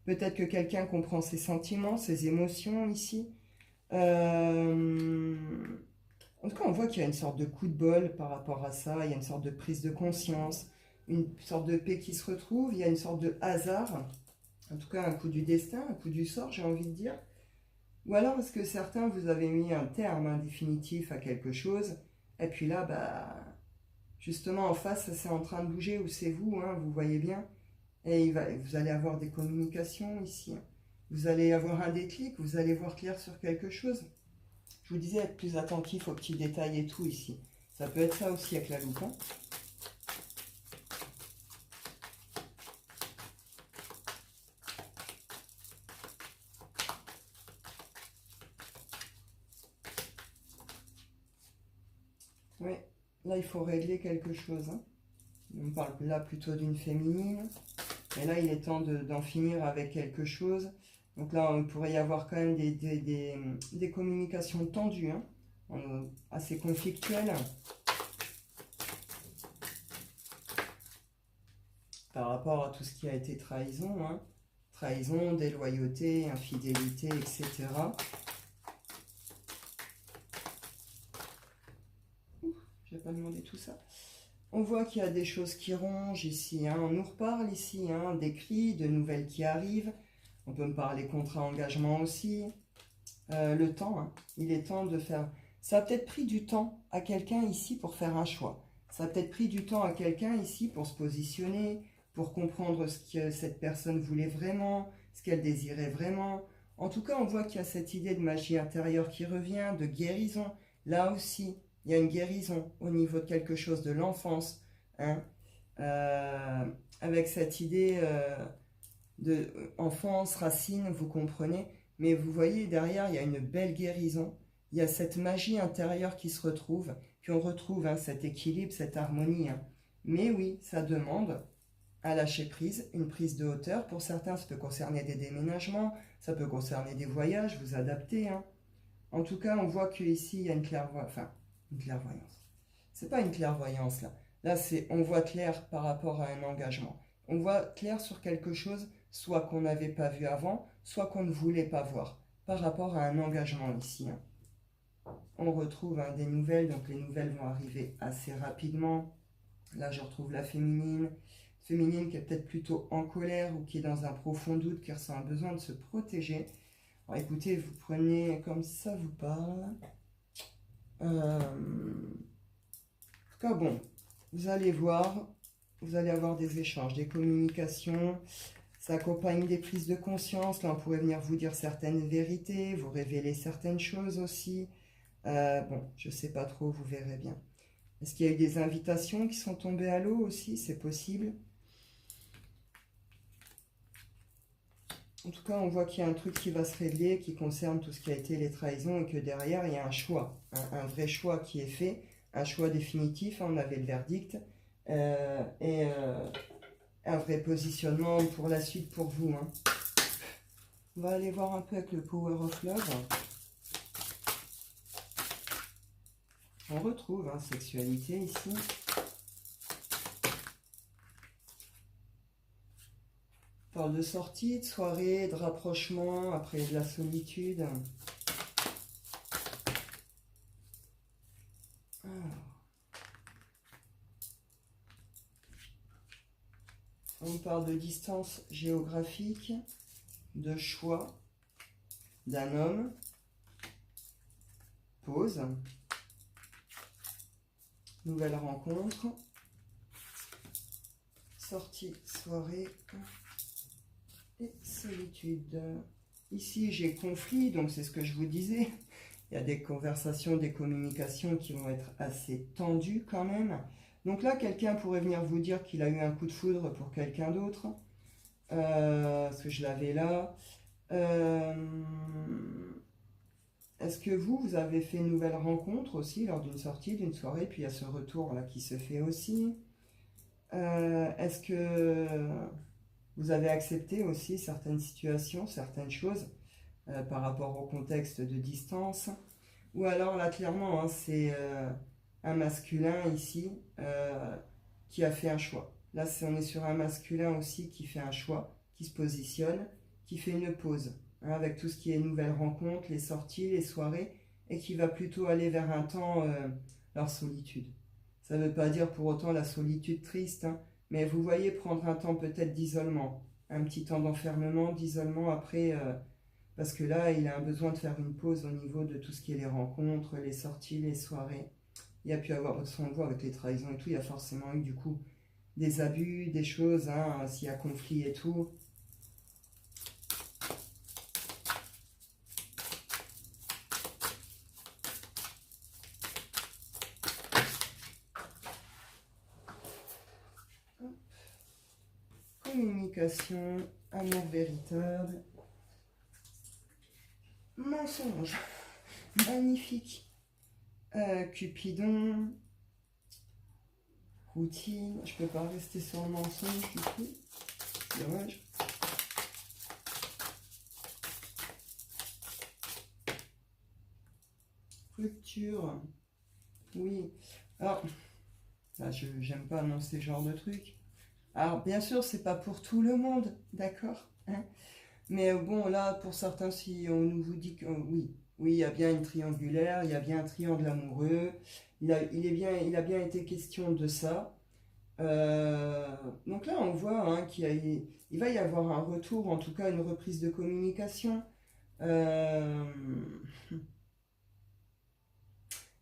Peut-être que quelqu'un comprend ses sentiments, ses émotions ici. Euh, En tout cas, on voit qu'il y a une sorte de coup de bol par rapport à ça, il y a une sorte de prise de conscience, une sorte de paix qui se retrouve, il y a une sorte de hasard, en tout cas un coup du destin, un coup du sort, j'ai envie de dire. Ou alors est-ce que certains, vous avez mis un terme, hein, définitif à quelque chose, et puis là, bah, justement en face, c'est en train de bouger, ou c'est vous, hein, vous voyez bien, et vous allez avoir des communications ici, hein. Vous allez avoir un déclic, vous allez voir clair sur quelque chose. Je vous disais être plus attentif aux petits détails et tout ici. Ça peut être ça aussi avec la loupe, hein. Oui, là il faut régler quelque chose, hein. On parle là plutôt d'une féminine. Mais là il est temps d'en finir avec quelque chose. Donc là on pourrait y avoir quand même des communications tendues, hein, assez conflictuelles. Par rapport à tout ce qui a été trahison, hein. Trahison, déloyauté, infidélité, etc. Je n'ai pas demandé tout ça. On voit qu'il y a des choses qui rongent ici, hein. On nous reparle ici, hein, d'écrits, de nouvelles qui arrivent. On peut me parler contrat engagement aussi. Le temps, hein. Il est temps de faire... Ça a peut-être pris du temps à quelqu'un ici pour faire un choix. Ça a peut-être pris du temps à quelqu'un ici pour se positionner, pour comprendre ce que cette personne voulait vraiment, ce qu'elle désirait vraiment. En tout cas, on voit qu'il y a cette idée de magie intérieure qui revient, de guérison. Là aussi, il y a une guérison au niveau de quelque chose de l'enfance, hein. Euh, Avec cette idée de enfance, racine, vous comprenez. Mais vous voyez, derrière, il y a une belle guérison. Il y a cette magie intérieure qui se retrouve. Puis on retrouve, hein, cet équilibre, cette harmonie, hein. Mais oui, ça demande à lâcher prise, une prise de hauteur. Pour certains, ça peut concerner des déménagements, ça peut concerner des voyages, vous adapter, hein. En tout cas, on voit qu'ici, il y a une clairvoyance. C'est pas une clairvoyance, là. Là, on voit clair par rapport à un engagement. On voit clair sur quelque chose, soit qu'on n'avait pas vu avant, soit qu'on ne voulait pas voir, par rapport à un engagement ici, hein. On retrouve des nouvelles, donc les nouvelles vont arriver assez rapidement. Là, je retrouve la féminine. Féminine qui est peut-être plutôt en colère ou qui est dans un profond doute, qui ressent un besoin de se protéger. Alors écoutez, vous prenez comme ça vous parle. En tout cas, bon, vous allez voir, vous allez avoir des échanges, des communications. Ça accompagne des prises de conscience. Là, on pourrait venir vous dire certaines vérités, vous révéler certaines choses aussi. Bon, je ne sais pas trop, vous verrez bien. Est-ce qu'il y a eu des invitations qui sont tombées à l'eau aussi? C'est possible. En tout cas, on voit qu'il y a un truc qui va se régler, qui concerne tout ce qui a été les trahisons, et que derrière, il y a un choix, un vrai choix qui est fait, un choix définitif. On avait le verdict, et un vrai positionnement pour la suite pour vous. On va aller voir un peu avec le Power of Love. On retrouve sexualité ici. On parle de sortie, de soirée, de rapprochement, après de la solitude. On parle de distance géographique, de choix, d'un homme, pause, nouvelle rencontre, sortie, soirée et solitude. Ici, j'ai conflit, donc c'est ce que je vous disais. Il y a des conversations, des communications qui vont être assez tendues quand même. Donc là, quelqu'un pourrait venir vous dire qu'il a eu un coup de foudre pour quelqu'un d'autre. Parce que je l'avais là. Est-ce que vous avez fait une nouvelle rencontre aussi lors d'une sortie, d'une soirée, puis il y a ce retour là qui se fait aussi. Est-ce que vous avez accepté aussi certaines situations, certaines choses par rapport au contexte de distance? Ou alors là, clairement, c'est un masculin ici qui a fait un choix. Là, on est sur un masculin aussi qui fait un choix, qui se positionne, qui fait une pause, avec tout ce qui est nouvelles rencontres, les sorties, les soirées, et qui va plutôt aller vers un temps leur solitude. Ça ne veut pas dire pour autant la solitude triste, mais vous voyez prendre un temps peut-être d'isolement, un petit temps d'enfermement, d'isolement après, parce que là, il a un besoin de faire une pause au niveau de tout ce qui est les rencontres, les sorties, les soirées. Il y a pu avoir, on le voit avec les trahisons et tout, il y a forcément eu du coup des abus, des choses, s'il y a conflit et tout. Communication, amour véritable, mensonge, magnifique, Cupidon, routine, je peux pas rester sur le mensonge du coup, dommage. Rupture, oui, alors, là j'aime pas annoncer ce genre de truc. Alors bien sûr c'est pas pour tout le monde, d'accord, mais bon là pour certains si on nous vous dit que oui, il y a bien une triangulaire, il y a bien un triangle amoureux, il a bien été question de ça. Donc là, on voit il va y avoir un retour, en tout cas une reprise de communication.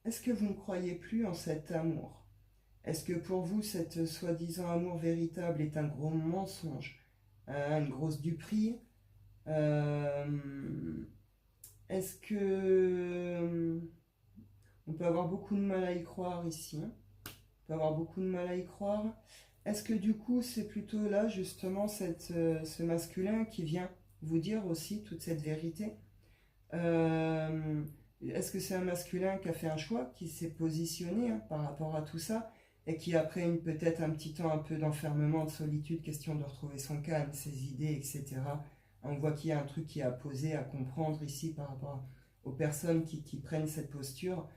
Est-ce que vous ne croyez plus en cet amour? Est-ce que pour vous, cette soi-disant amour véritable est un gros mensonge, une grosse duperie? Est-ce que on peut avoir beaucoup de mal à y croire ici? On peut avoir beaucoup de mal à y croire. Est-ce que du coup, c'est plutôt là, justement, ce masculin qui vient vous dire aussi toute cette vérité? Est-ce que c'est un masculin qui a fait un choix, qui s'est positionné par rapport à tout ça, et qui après peut-être un petit temps un peu d'enfermement, de solitude, question de retrouver son calme, ses idées, etc. On voit qu'il y a un truc qui est à poser, à comprendre ici par rapport aux personnes qui prennent cette posture.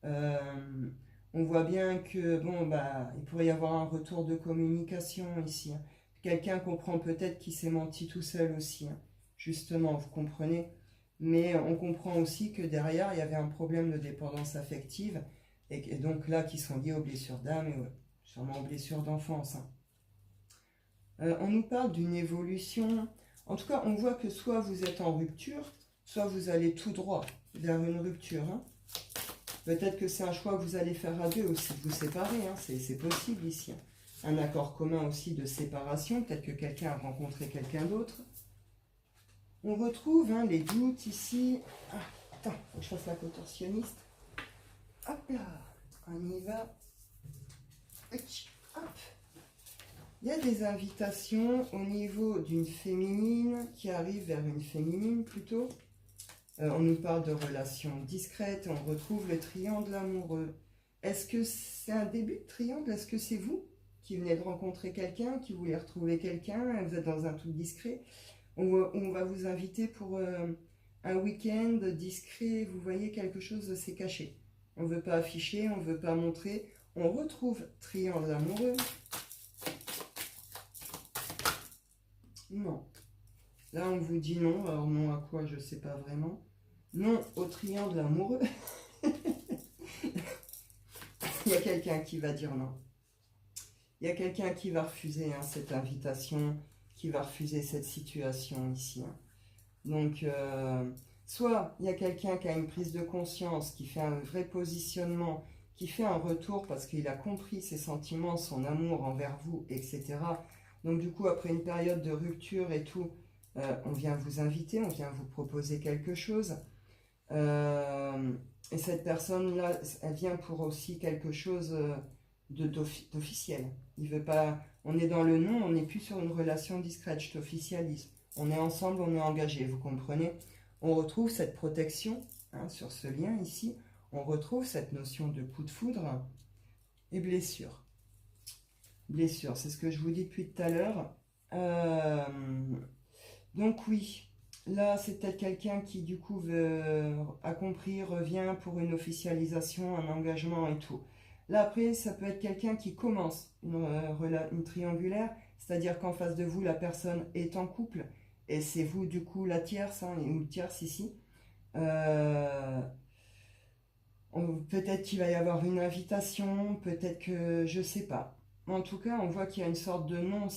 On voit bien que bon il pourrait y avoir un retour de communication ici. Quelqu'un comprend peut-être qu'il s'est menti tout seul aussi. Justement, vous comprenez. mais on comprend aussi que derrière, il y avait un problème de dépendance affective, et donc là, qui sont liés aux blessures d'âme et sûrement aux blessures d'enfance. Hein. On nous parle d'une évolution. En tout cas, on voit que soit vous êtes en rupture, soit vous allez tout droit vers une rupture. Hein. Peut-être que c'est un choix que vous allez faire à deux aussi, de vous séparer. Hein. C'est possible ici. Hein. Un accord commun aussi de séparation. Peut-être que quelqu'un a rencontré quelqu'un d'autre. On retrouve hein, les doutes ici. Ah, attends, faut que je fasse la contorsionniste. Hop là, on y va. Hop. Il y a des invitations au niveau d'une féminine qui arrive vers une féminine plutôt. On nous parle de relations discrètes. On retrouve le triangle amoureux. Est-ce que c'est un début de triangle? Est-ce que c'est vous qui venez de rencontrer quelqu'un, qui voulez retrouver quelqu'un? Vous êtes dans un truc discret. On va vous inviter pour un week-end discret. Vous voyez, quelque chose c'est caché. On ne veut pas afficher, on ne veut pas montrer. On retrouve triangle amoureux. Non. Là, on vous dit non. Alors non à quoi, je ne sais pas vraiment. Non au triangle amoureux. Il y a quelqu'un qui va dire non. Il y a quelqu'un qui va refuser hein, cette invitation, qui va refuser cette situation ici. Hein. Donc, soit il y a quelqu'un qui a une prise de conscience, qui fait un vrai positionnement, qui fait un retour parce qu'il a compris ses sentiments, son amour envers vous, etc. Donc du coup, après une période de rupture et tout, on vient vous inviter, on vient vous proposer quelque chose. Et cette personne-là, elle vient pour aussi quelque chose d'officiel. Il veut pas. On est dans le non, on n'est plus sur une relation discrète, je t'officialise. On est ensemble, on est engagé, vous comprenez? On retrouve cette protection hein, sur ce lien ici. On retrouve cette notion de coup de foudre et blessure. Blessure, c'est ce que je vous dis depuis tout à l'heure. Donc oui, là c'est peut-être quelqu'un qui du coup a compris, revient pour une officialisation, un engagement et tout. Là après, ça peut être quelqu'un qui commence une triangulaire, c'est-à-dire qu'en face de vous, la personne est en couple, et c'est vous du coup la tierce, hein, ou le tierce ici. Peut-être qu'il va y avoir une invitation, peut-être que je sais pas. En tout cas, on voit qu'il y a une sorte de non,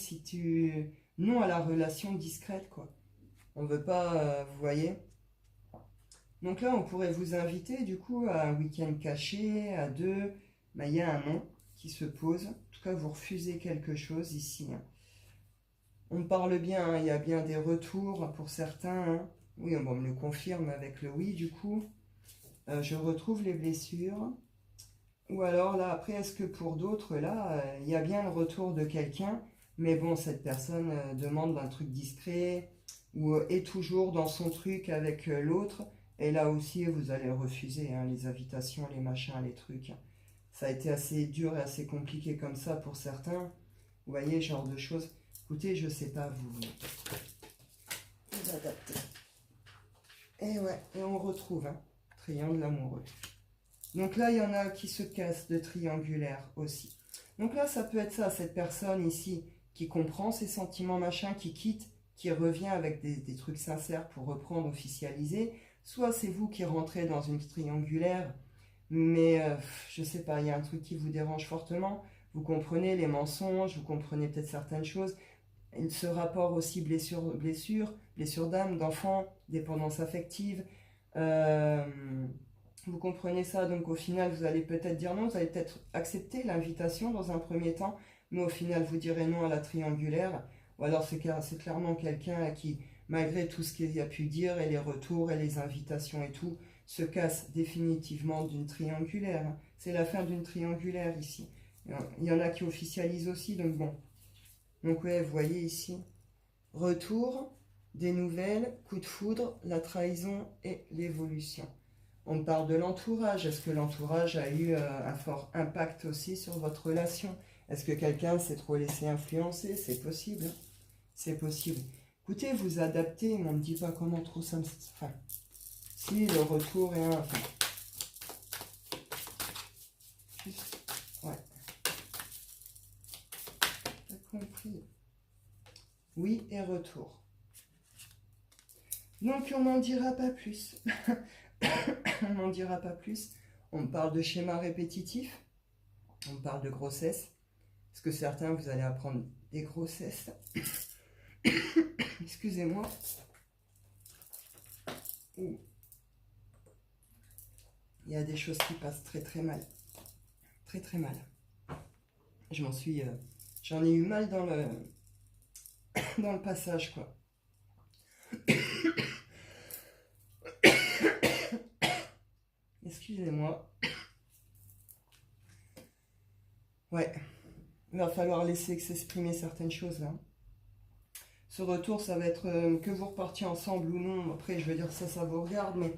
non à la relation discrète, quoi. On veut pas, vous voyez. Donc là, on pourrait vous inviter du coup à un week-end caché, à deux. Ben, il y a un non qui se pose. En tout cas, vous refusez quelque chose ici. Hein. On parle bien, hein, il y a bien des retours pour certains. Hein. Oui, on me le confirme avec le oui du coup. Je retrouve les blessures. Ou alors là, après, est-ce que pour d'autres, là, il y a bien le retour de quelqu'un, mais bon, cette personne demande un truc discret, ou est toujours dans son truc avec l'autre, et là aussi, vous allez refuser hein, les invitations, les machins, les trucs. Ça a été assez dur et assez compliqué comme ça pour certains. Vous voyez, genre de choses. Écoutez, je sais pas, vous adaptez. Et ouais, et on retrouve, hein, triangle amoureux. Donc là, il y en a qui se cassent de triangulaire aussi. Donc là, ça peut être ça, cette personne ici qui comprend ses sentiments, machin, qui quitte, qui revient avec des trucs sincères pour reprendre, officialiser. Soit c'est vous qui rentrez dans une triangulaire, mais je sais pas, il y a un truc qui vous dérange fortement. Vous comprenez les mensonges, vous comprenez peut-être certaines choses. Et ce rapport aussi blessure d'âme, d'enfant, dépendance affective. Vous comprenez ça, donc au final, vous allez peut-être dire non, vous allez peut-être accepter l'invitation dans un premier temps, mais au final, vous direz non à la triangulaire. Ou alors, c'est clairement quelqu'un qui, malgré tout ce qu'il a pu dire, et les retours, et les invitations et tout, se casse définitivement d'une triangulaire. C'est la fin d'une triangulaire ici. Il y en a qui officialisent aussi, donc bon. Donc ouais, vous voyez ici, retour, des nouvelles, coup de foudre, la trahison et l'évolution. On parle de l'entourage. Est-ce que l'entourage a eu un fort impact aussi sur votre relation? Est-ce que quelqu'un s'est trop laissé influencer? C'est possible. Hein. C'est possible. Écoutez, vous adaptez, mais on ne me dit pas comment trop ça me... Enfin, si le retour est un... Enfin, juste... Ouais. T'as compris. Oui et retour. Donc on n'en dira pas plus. On n'en dira pas plus. On parle de schéma répétitif. On parle de grossesse. Parce que certains, vous allez apprendre des grossesses. Excusez-moi. Il y a des choses qui passent très très mal. Très très mal. J'en ai eu mal dans dans le passage, quoi. Excusez-moi. Ouais, il va falloir laisser s'exprimer certaines choses là. Ce retour, ça va être que vous repartiez ensemble ou non. Après, je veux dire ça vous regarde, mais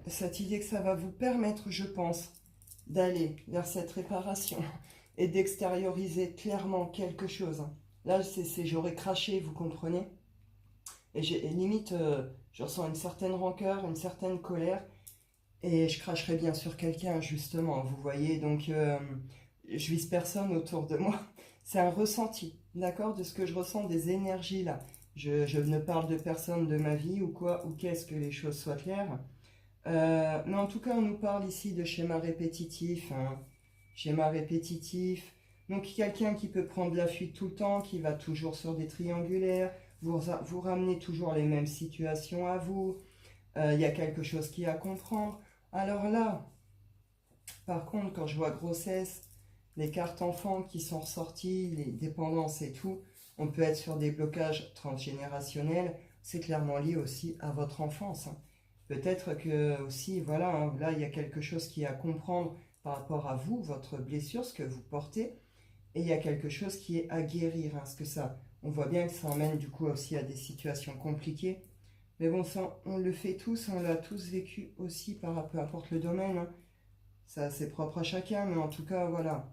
cette idée que ça va vous permettre, je pense, d'aller vers cette réparation et d'extérioriser clairement quelque chose. Là, j'aurais craché, vous comprenez? Et limite, je ressens une certaine rancœur, une certaine colère, et je cracherai bien sur quelqu'un, justement, vous voyez. Donc, je vise personne autour de moi. C'est un ressenti, d'accord, de ce que je ressens, des énergies là. Je ne parle de personne de ma vie ou quoi, ou qu'est-ce que les choses soient claires. Mais en tout cas, on nous parle ici de schéma répétitif. Hein. Schéma répétitif. Donc, quelqu'un qui peut prendre la fuite tout le temps, qui va toujours sur des triangulaires, vous ramenez toujours les mêmes situations à vous. Il y a quelque chose qui est à comprendre. Alors là, par contre, quand je vois grossesse, les cartes enfants qui sont ressorties, les dépendances et tout, on peut être sur des blocages transgénérationnels. C'est clairement lié aussi à votre enfance. Hein. Peut-être que aussi, voilà, hein, là, il y a quelque chose qui est à comprendre par rapport à vous, votre blessure, ce que vous portez. Et il y a quelque chose qui est à guérir. Hein, parce que ça, on voit bien que ça emmène du coup aussi à des situations compliquées. Mais bon, ça, on le fait tous, on l'a tous vécu aussi par peu importe le domaine. Hein. Ça, c'est propre à chacun, mais en tout cas, voilà.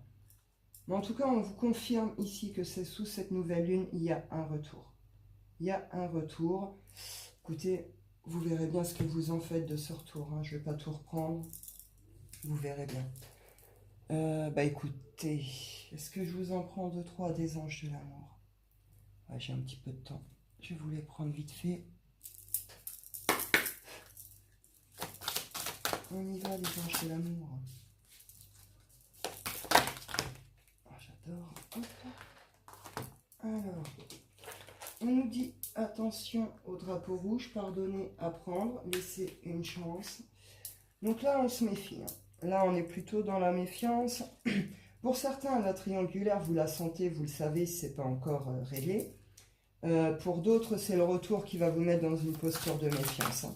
Mais en tout cas, on vous confirme ici que c'est sous cette nouvelle lune, il y a un retour. Il y a un retour. Écoutez, vous verrez bien ce que vous en faites de ce retour. Hein. Je ne vais pas tout reprendre. Vous verrez bien. Bah écoutez, est-ce que je vous en prends deux, trois des anges de l'amour? Ouais, j'ai un petit peu de temps. Je vais vous les prendre vite fait. On y va, les anges de l'amour. Oh, j'adore. Alors, on nous dit attention au drapeau rouge, pardonnez, apprendre, laissez une chance. Donc là, on se méfie. Hein. Là, on est plutôt dans la méfiance. Pour certains, la triangulaire, vous la sentez, vous le savez, c'est pas encore réglé. Pour d'autres, c'est le retour qui va vous mettre dans une posture de méfiance. Hein.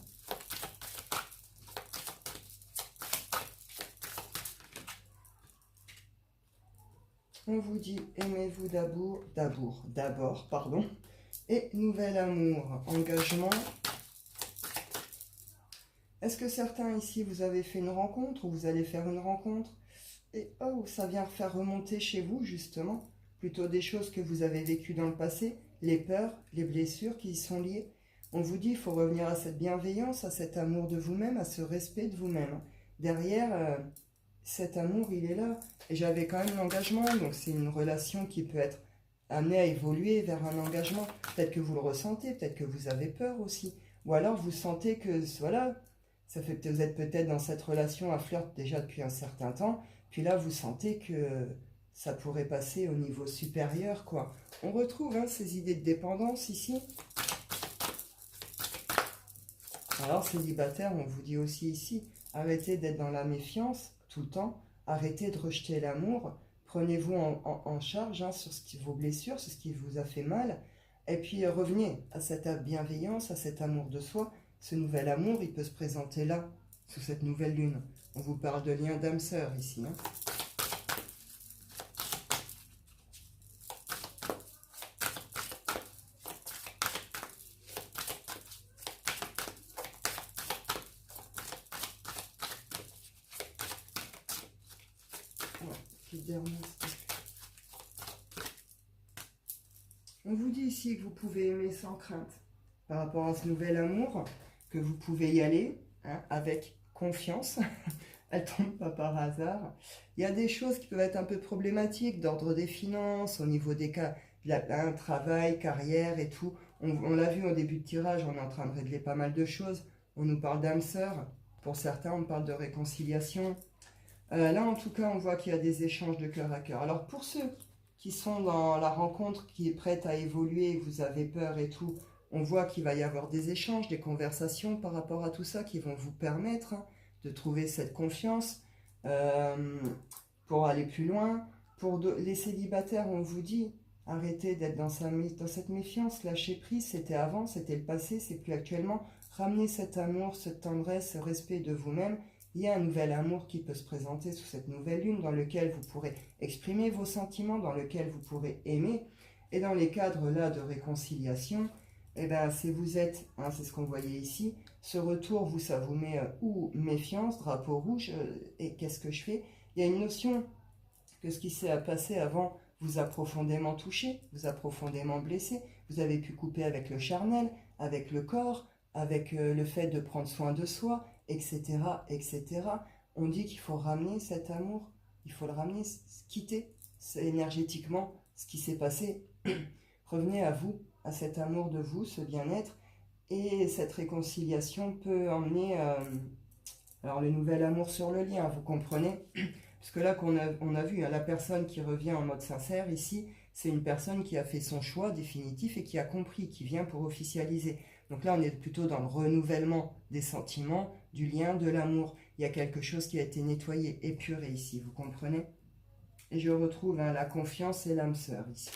On vous dit aimez-vous d'abord, pardon, et nouvel amour, engagement. Est-ce que certains ici, vous avez fait une rencontre ou vous allez faire une rencontre et oh, ça vient faire remonter chez vous justement, plutôt des choses que vous avez vécues dans le passé, les peurs, les blessures qui y sont liées. On vous dit il faut revenir à cette bienveillance, à cet amour de vous-même, à ce respect de vous-même. Derrière, cet amour, il est là. Et j'avais quand même l'engagement, donc c'est une relation qui peut être amenée à évoluer vers un engagement. Peut-être que vous le ressentez, peut-être que vous avez peur aussi. Ou alors vous sentez que, voilà, ça fait que vous êtes peut-être dans cette relation à flirt déjà depuis un certain temps. Puis là, vous sentez que ça pourrait passer au niveau supérieur, quoi. On retrouve hein, ces idées de dépendance ici. Alors, célibataire, on vous dit aussi ici, arrêtez d'être dans la méfiance tout le temps, arrêtez de rejeter l'amour, prenez-vous en charge hein, sur vos blessures, sur ce qui vous a fait mal, et puis revenez à cette bienveillance, à cet amour de soi. Ce nouvel amour, il peut se présenter là, sous cette nouvelle lune. On vous parle de lien d'âme-sœur ici. Hein. On vous dit ici que vous pouvez aimer sans crainte par rapport à ce nouvel amour, que vous pouvez y aller hein, avec confiance. Elle ne tombe pas par hasard. Il y a des choses qui peuvent être un peu problématiques d'ordre des finances, au niveau des cas, travail, carrière et tout. On l'a vu au début de tirage, on est en train de régler pas mal de choses. On nous parle d'âme sœur. Pour certains, on parle de réconciliation. Là, en tout cas, on voit qu'il y a des échanges de cœur à cœur. Alors, pour ceux qui sont dans la rencontre, qui est prête à évoluer, vous avez peur et tout, on voit qu'il va y avoir des échanges, des conversations par rapport à tout ça qui vont vous permettre de trouver cette confiance pour aller plus loin. Pour les célibataires, on vous dit, arrêtez d'être dans cette méfiance, lâchez prise, c'était avant, c'était le passé, c'est plus actuellement. Ramenez cet amour, cette tendresse, ce respect de vous-même. Il y a un nouvel amour qui peut se présenter sous cette nouvelle lune dans lequel vous pourrez exprimer vos sentiments, dans lequel vous pourrez aimer. Et dans les cadres là de réconciliation, eh ben, si vous êtes, hein, c'est ce qu'on voyait ici, ce retour, vous, ça vous met ou méfiance, drapeau rouge, et qu'est-ce que je fais? Il y a une notion que ce qui s'est passé avant vous a profondément touché, vous a profondément blessé, vous avez pu couper avec le charnel, avec le corps, avec le fait de prendre soin de soi, etc., etc. On dit qu'il faut ramener cet amour, il faut le ramener, quitter énergétiquement ce qui s'est passé. Revenez à vous, à cet amour de vous, ce bien-être, et cette réconciliation peut emmener alors le nouvel amour sur le lien, vous comprenez? Parce que là on a vu, hein, la personne qui revient en mode sincère ici, c'est une personne qui a fait son choix définitif et qui a compris, qui vient pour officialiser. Donc là on est plutôt dans le renouvellement des sentiments, du lien, de l'amour. Il y a quelque chose qui a été nettoyé, épuré ici, vous comprenez? Et je retrouve, hein, la confiance et l'âme sœur ici.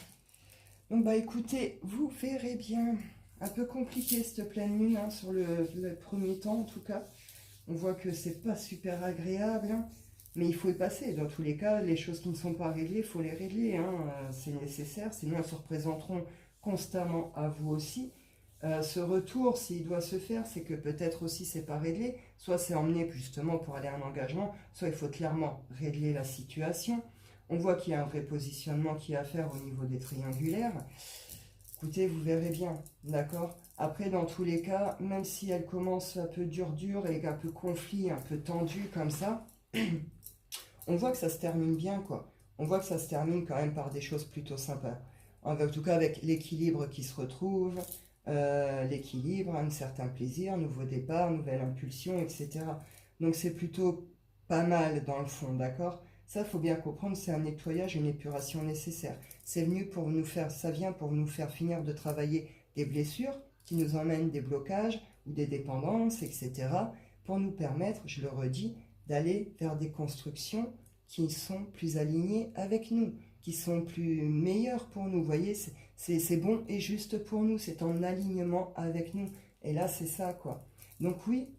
Donc bah écoutez, vous verrez bien, un peu compliqué cette pleine lune, hein, sur le premier temps en tout cas. On voit que c'est pas super agréable, hein, mais il faut y passer. Dans tous les cas, les choses qui ne sont pas réglées, il faut les régler, hein, c'est nécessaire, sinon elles se représenteront constamment à vous aussi. Ce retour, s'il doit se faire, c'est que peut-être aussi c'est pas réglé, soit c'est emmené justement pour aller à un engagement, soit il faut clairement régler la situation. On voit qu'il y a un vrai positionnement qui est à faire au niveau des triangulaires. Écoutez, vous verrez bien, d'accord? Après, dans tous les cas, même si elle commence un peu dur et un peu conflit, un peu tendu comme ça, on voit que ça se termine bien, quoi. On voit que ça se termine quand même par des choses plutôt sympas. En tout cas, avec l'équilibre qui se retrouve, l'équilibre, un certain plaisir, nouveau départ, nouvelle impulsion, etc. Donc c'est plutôt pas mal dans le fond, d'accord? Ça, il faut bien comprendre, c'est un nettoyage, une épuration nécessaire. C'est venu pour nous faire, ça vient pour nous faire finir de travailler des blessures qui nous emmènent des blocages ou des dépendances, etc. pour nous permettre, je le redis, d'aller vers des constructions qui sont plus alignées avec nous, qui sont plus meilleures pour nous. Vous voyez, c'est bon et juste pour nous, c'est en alignement avec nous. Et là, c'est ça, quoi. Donc oui,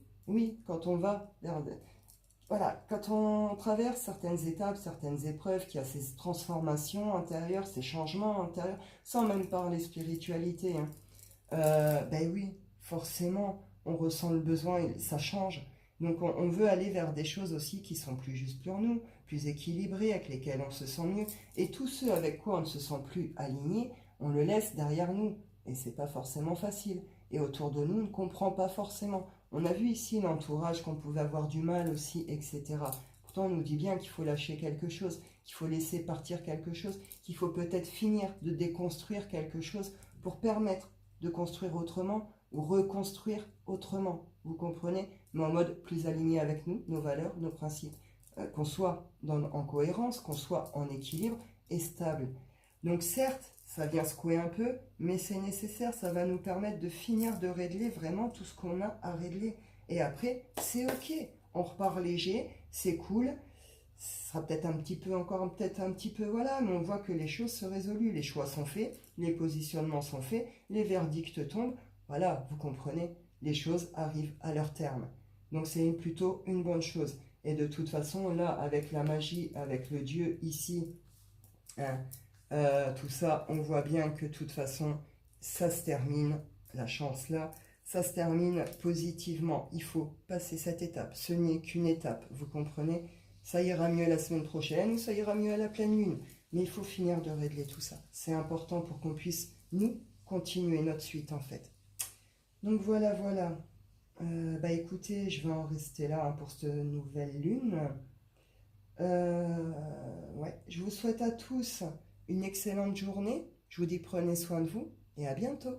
quand on va voilà, quand on traverse certaines étapes, certaines épreuves, qu'il y a ces transformations intérieures, ces changements intérieurs, sans même parler spiritualité, hein, ben oui, forcément, on ressent le besoin et ça change. Donc on veut aller vers des choses aussi qui sont plus justes pour nous, plus équilibrées, avec lesquelles on se sent mieux. Et tous ceux avec quoi on ne se sent plus aligné, on le laisse derrière nous. Et c'est pas forcément facile. Et autour de nous, on ne comprend pas forcément. On a vu ici l'entourage qu'on pouvait avoir du mal aussi, etc. Pourtant, on nous dit bien qu'il faut lâcher quelque chose, qu'il faut laisser partir quelque chose, qu'il faut peut-être finir de déconstruire quelque chose pour permettre de construire autrement ou reconstruire autrement. Vous comprenez? Mais en mode plus aligné avec nous, nos valeurs, nos principes. Qu'on soit en cohérence, qu'on soit en équilibre et stable. Donc certes, ça vient secouer un peu, mais c'est nécessaire, ça va nous permettre de finir de régler vraiment tout ce qu'on a à régler. Et après, c'est ok, on repart léger, c'est cool, ce sera peut-être un petit peu encore, peut-être un petit peu, voilà, mais on voit que les choses se résolvent, les choix sont faits, les positionnements sont faits, les verdicts tombent, voilà, vous comprenez, les choses arrivent à leur terme. Donc c'est plutôt une bonne chose. Et de toute façon, là, avec la magie, avec le Dieu ici, hein, tout ça, on voit bien que de toute façon, ça se termine, la chance là, ça se termine positivement. Il faut passer cette étape. Ce n'est qu'une étape, vous comprenez? Ça ira mieux la semaine prochaine ou ça ira mieux à la pleine lune. Mais il faut finir de régler tout ça. C'est important pour qu'on puisse, nous, continuer notre suite en fait. Donc voilà, voilà. Bah écoutez, je vais en rester là, hein, pour cette nouvelle lune. Ouais, je vous souhaite à tous une excellente journée. Je vous dis prenez soin de vous et à bientôt.